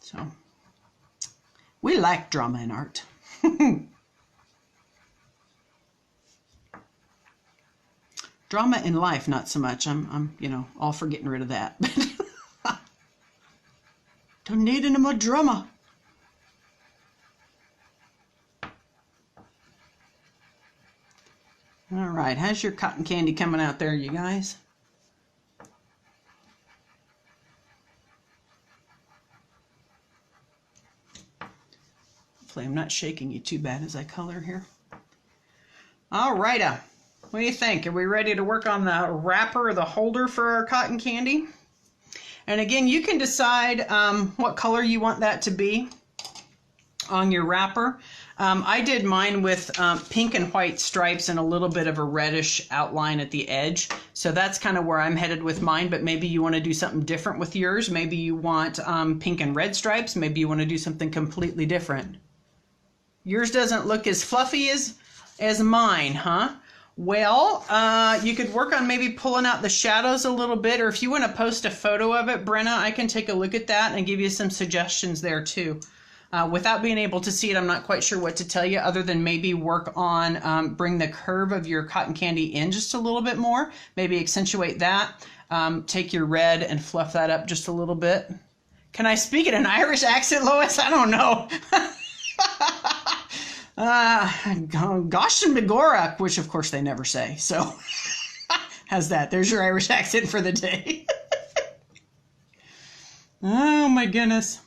So we like drama in art. Drama in life, not so much. I'm, you know, all for getting rid of that. Don't need any more drama. All right, how's your cotton candy coming out there, you guys? Hopefully I'm not shaking you too bad as I color here. All right, what do you think? Are we ready to work on the wrapper or the holder for our cotton candy? And again, you can decide what color you want that to be on your wrapper. I did mine with pink and white stripes and a little bit of a reddish outline at the edge. So that's kind of where I'm headed with mine, but maybe you want to do something different with yours. Maybe you want pink and red stripes. Maybe you want to do something completely different. Yours doesn't look as fluffy as mine, huh? Well, you could work on maybe pulling out the shadows a little bit, or if you want to post a photo of it, Brenna, I can take a look at that and give you some suggestions there too. Without being able to see it, I'm not quite sure what to tell you other than maybe work on bring the curve of your cotton candy in just a little bit more. Maybe accentuate that. Take your red and fluff that up just a little bit. Can I speak in an Irish accent, Lois? I don't know. Gosh and Megorak, which of course they never say. So how's that? There's your Irish accent for the day. Oh my goodness.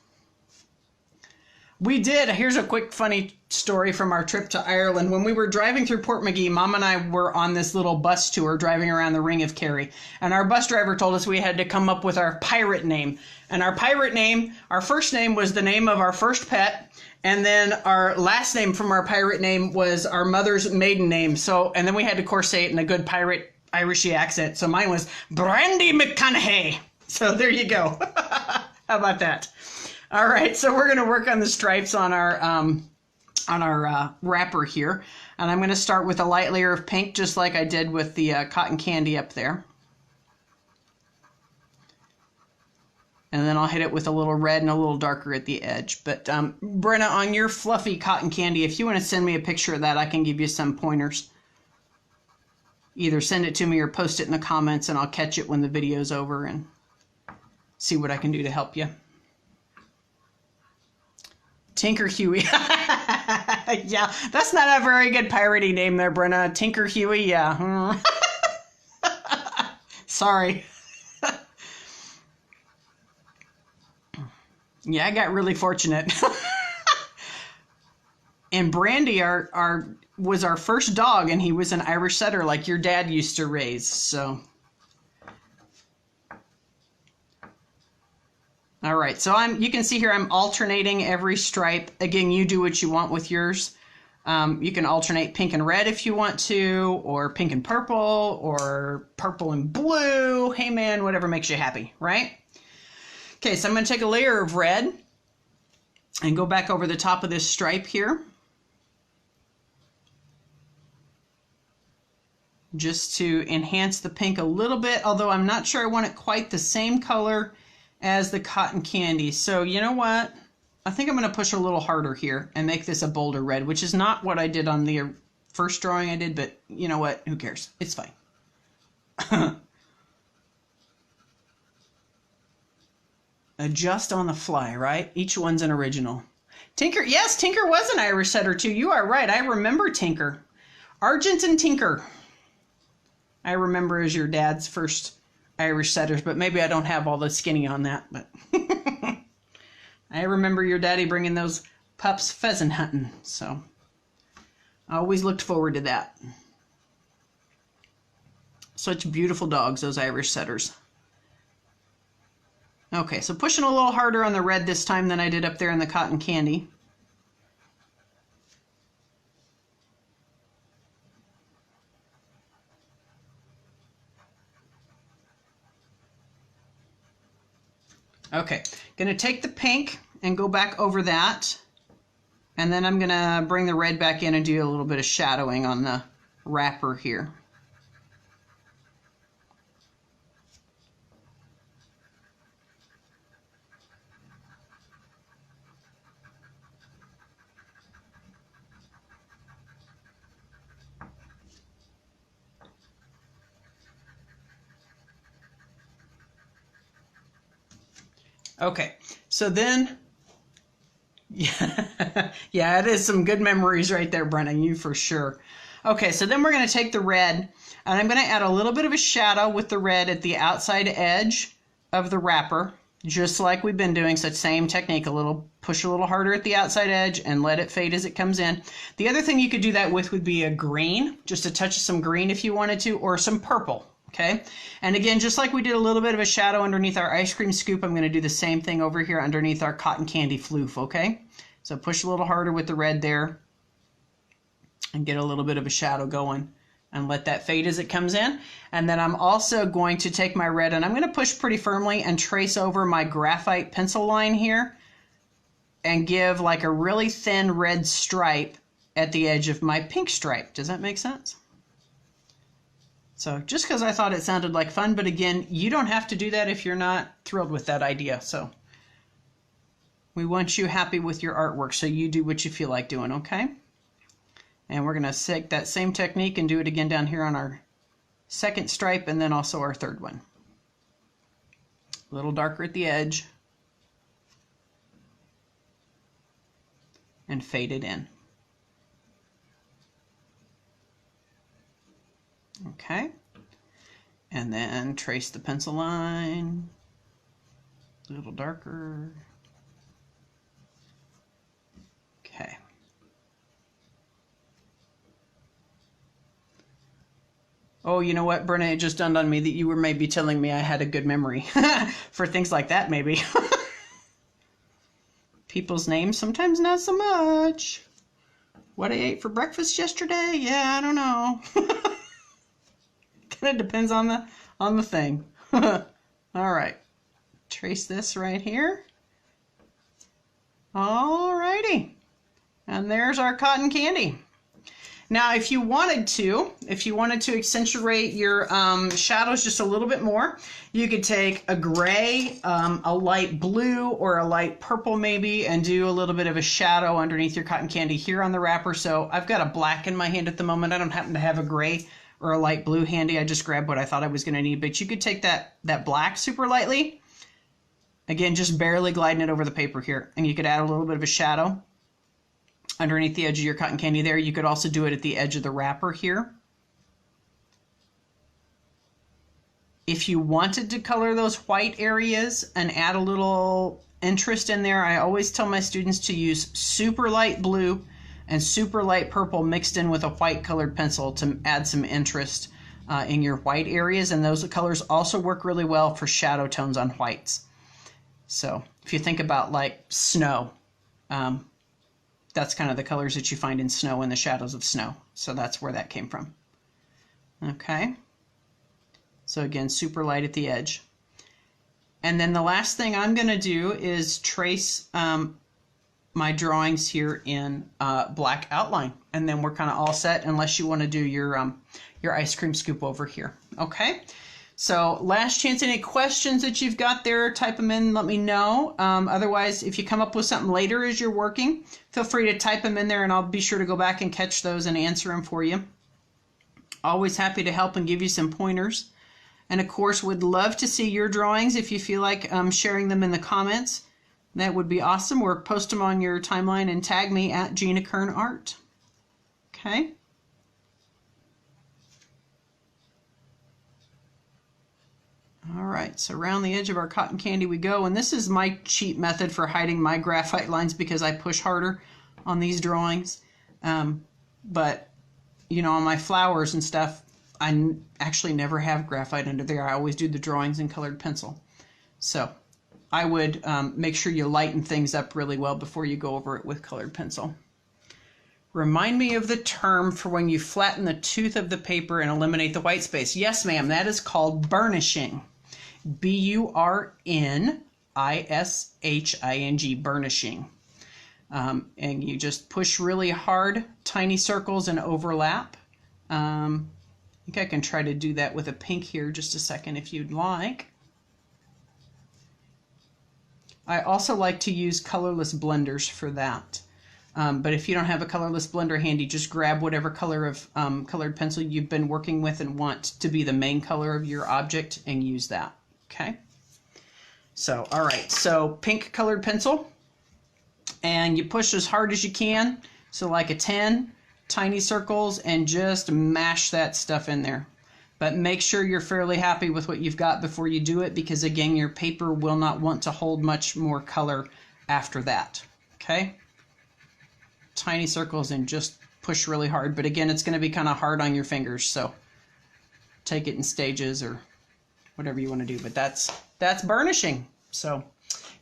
We did. Here's a quick funny story from our trip to Ireland. When we were driving through Portmagee, Mom and I were on this little bus tour driving around the Ring of Kerry. And our bus driver told us we had to come up with our pirate name. And our pirate name, our first name was the name of our first pet. And then our last name from our pirate name was our mother's maiden name. So, and then we had to, of course, say it in a good pirate Irishy accent. So mine was Brandy McConaughey. So there you go. How about that? All right, so we're going to work on the stripes on our wrapper here. And I'm going to start with a light layer of pink, just like I did with the cotton candy up there. And then I'll hit it with a little red and a little darker at the edge. But Brenna, on your fluffy cotton candy, if you want to send me a picture of that, I can give you some pointers. Either send it to me or post it in the comments, and I'll catch it when the video's over and see what I can do to help you. Tinker Huey. Yeah, that's not a very good piratey name there, Brenna. Tinker Huey, yeah. Sorry. Yeah, I got really fortunate. And Brandy was our first dog, and he was an Irish setter like your dad used to raise, so... All right, so you can see here I'm alternating every stripe. Again, you do what you want with yours. You can alternate pink and red if you want to, or pink and purple, or purple and blue. Hey man, whatever makes you happy, right? Okay, so I'm going to take a layer of red and go back over the top of this stripe here. Just to enhance the pink a little bit, although I'm not sure I want it quite the same color as the cotton candy. So you know what? I think I'm going to push a little harder here and make this a bolder red, which is not what I did on the first drawing I did, but you know what? Who cares? It's fine. Adjust on the fly, right? Each one's an original. Tinker, yes, Tinker was an Irish setter too. You are right. I remember Tinker. Argent and Tinker. I remember as your dad's first Irish setters, but maybe I don't have all the skinny on that, but I remember your daddy bringing those pups pheasant hunting, so I always looked forward to that. Such beautiful dogs, those Irish setters. Okay, so pushing a little harder on the red this time than I did up there in the cotton candy. Okay, gonna take the pink and go back over that, and then I'm gonna bring the red back in and do a little bit of shadowing on the wrapper here. Okay, so then, yeah, it is some good memories right there, Brennan, you for sure. Okay, so then we're going to take the red, and I'm going to add a little bit of a shadow with the red at the outside edge of the wrapper, just like we've been doing, so same technique, push a little harder at the outside edge and let it fade as it comes in. The other thing you could do that with would be a green, just a touch of some green if you wanted to, or some purple. Okay, and again, just like we did a little bit of a shadow underneath our ice cream scoop, I'm going to do the same thing over here underneath our cotton candy floof, okay? So push a little harder with the red there and get a little bit of a shadow going and let that fade as it comes in. And then I'm also going to take my red and I'm going to push pretty firmly and trace over my graphite pencil line here and give like a really thin red stripe at the edge of my pink stripe. Does that make sense? So just because I thought it sounded like fun, but again, you don't have to do that if you're not thrilled with that idea. So we want you happy with your artwork, so you do what you feel like doing, okay? And we're going to take that same technique and do it again down here on our second stripe and then also our third one. A little darker at the edge and fade it in. Okay. And then trace the pencil line a little darker. Okay. Oh, you know what, Brenda? It just dawned on me that you were maybe telling me I had a good memory for things like that, maybe. People's names, sometimes not so much. What I ate for breakfast yesterday? Yeah, I don't know. Kind of depends on the thing. All right. Trace this right here. All righty. And there's our cotton candy. Now, if you wanted to accentuate your shadows just a little bit more, you could take a gray, a light blue, or a light purple maybe, and do a little bit of a shadow underneath your cotton candy here on the wrapper. So I've got a black in my hand at the moment. I don't happen to have a gray or a light blue handy. I just grabbed what I thought I was going to need. But you could take that black super lightly. Again, just barely gliding it over the paper here. And you could add a little bit of a shadow underneath the edge of your cotton candy there. You could also do it at the edge of the wrapper here. If you wanted to color those white areas and add a little interest in there, I always tell my students to use super light blue and super light purple mixed in with a white colored pencil to add some interest in your white areas. And those colors also work really well for shadow tones on whites. So if you think about like snow, that's kind of the colors that you find in snow and the shadows of snow. So that's where that came from. Okay. So again, super light at the edge. And then the last thing I'm going to do is trace my drawings here in black outline. And then we're kind of all set unless you want to do your ice cream scoop over here. Okay. So last chance, any questions that you've got there, type them in, let me know. Otherwise, if you come up with something later as you're working, feel free to type them in there and I'll be sure to go back and catch those and answer them for you. Always happy to help and give you some pointers. And of course, would love to see your drawings if you feel like sharing them in the comments. That would be awesome. Or post them on your timeline and tag me at Gina Kern Art. Okay. All right, so around the edge of our cotton candy we go, and this is my cheap method for hiding my graphite lines because I push harder on these drawings. But, you know, on my flowers and stuff, I actually never have graphite under there. I always do the drawings in colored pencil. So I would make sure you lighten things up really well before you go over it with colored pencil. Remind me of the term for when you flatten the tooth of the paper and eliminate the white space. Yes, ma'am, that is called burnishing. B-U-R-N-I-S-H-I-N-G, burnishing. And you just push really hard, tiny circles and overlap. I think I can try to do that with a pink here just a second if you'd like. I also like to use colorless blenders for that. But if you don't have a colorless blender handy, just grab whatever color of colored pencil you've been working with and want to be the main color of your object and use that. Okay. So, all right. So pink colored pencil, and you push as hard as you can. So like a 10, tiny circles, and just mash that stuff in there. But make sure you're fairly happy with what you've got before you do it, because again, your paper will not want to hold much more color after that. Okay. Tiny circles and just push really hard. But again, it's going to be kind of hard on your fingers. So take it in stages or whatever you want to do. But that's burnishing. So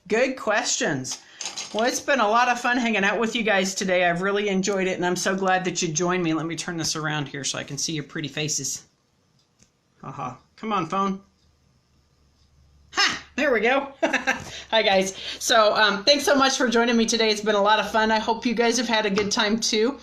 good questions. Well, it's been a lot of fun hanging out with you guys today. I've really enjoyed it, and I'm so glad that you joined me. Let me turn this around here so I can see your pretty faces. Haha. Come on, phone. Ha! There we go. Hi, guys. So thanks so much for joining me today. It's been a lot of fun. I hope you guys have had a good time, too.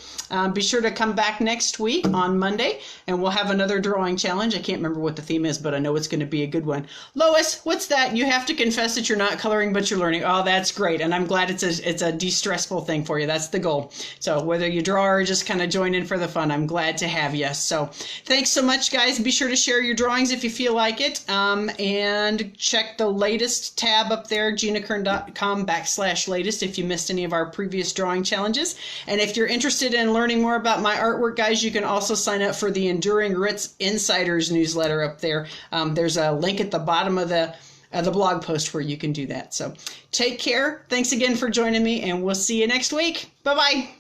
Be sure to come back next week on Monday, and we'll have another drawing challenge. I can't remember what the theme is, but I know it's going to be a good one. Lois, what's that? You have to confess that you're not coloring, but you're learning. Oh, that's great, and I'm glad it's a de-stressful thing for you. That's the goal. So whether you draw or just kind of join in for the fun, I'm glad to have you. So thanks so much, guys. Be sure to share your drawings if you feel like it, and check the latest tab up there, ginakern.com/latest, if you missed any of our previous drawing challenges. And if you're interested in learning more about my artwork, guys, you can also sign up for the Enduring Grit's Insiders newsletter up there. There's a link at the bottom of the blog post where you can do that. So take care. Thanks again for joining me, and we'll see you next week. Bye-bye.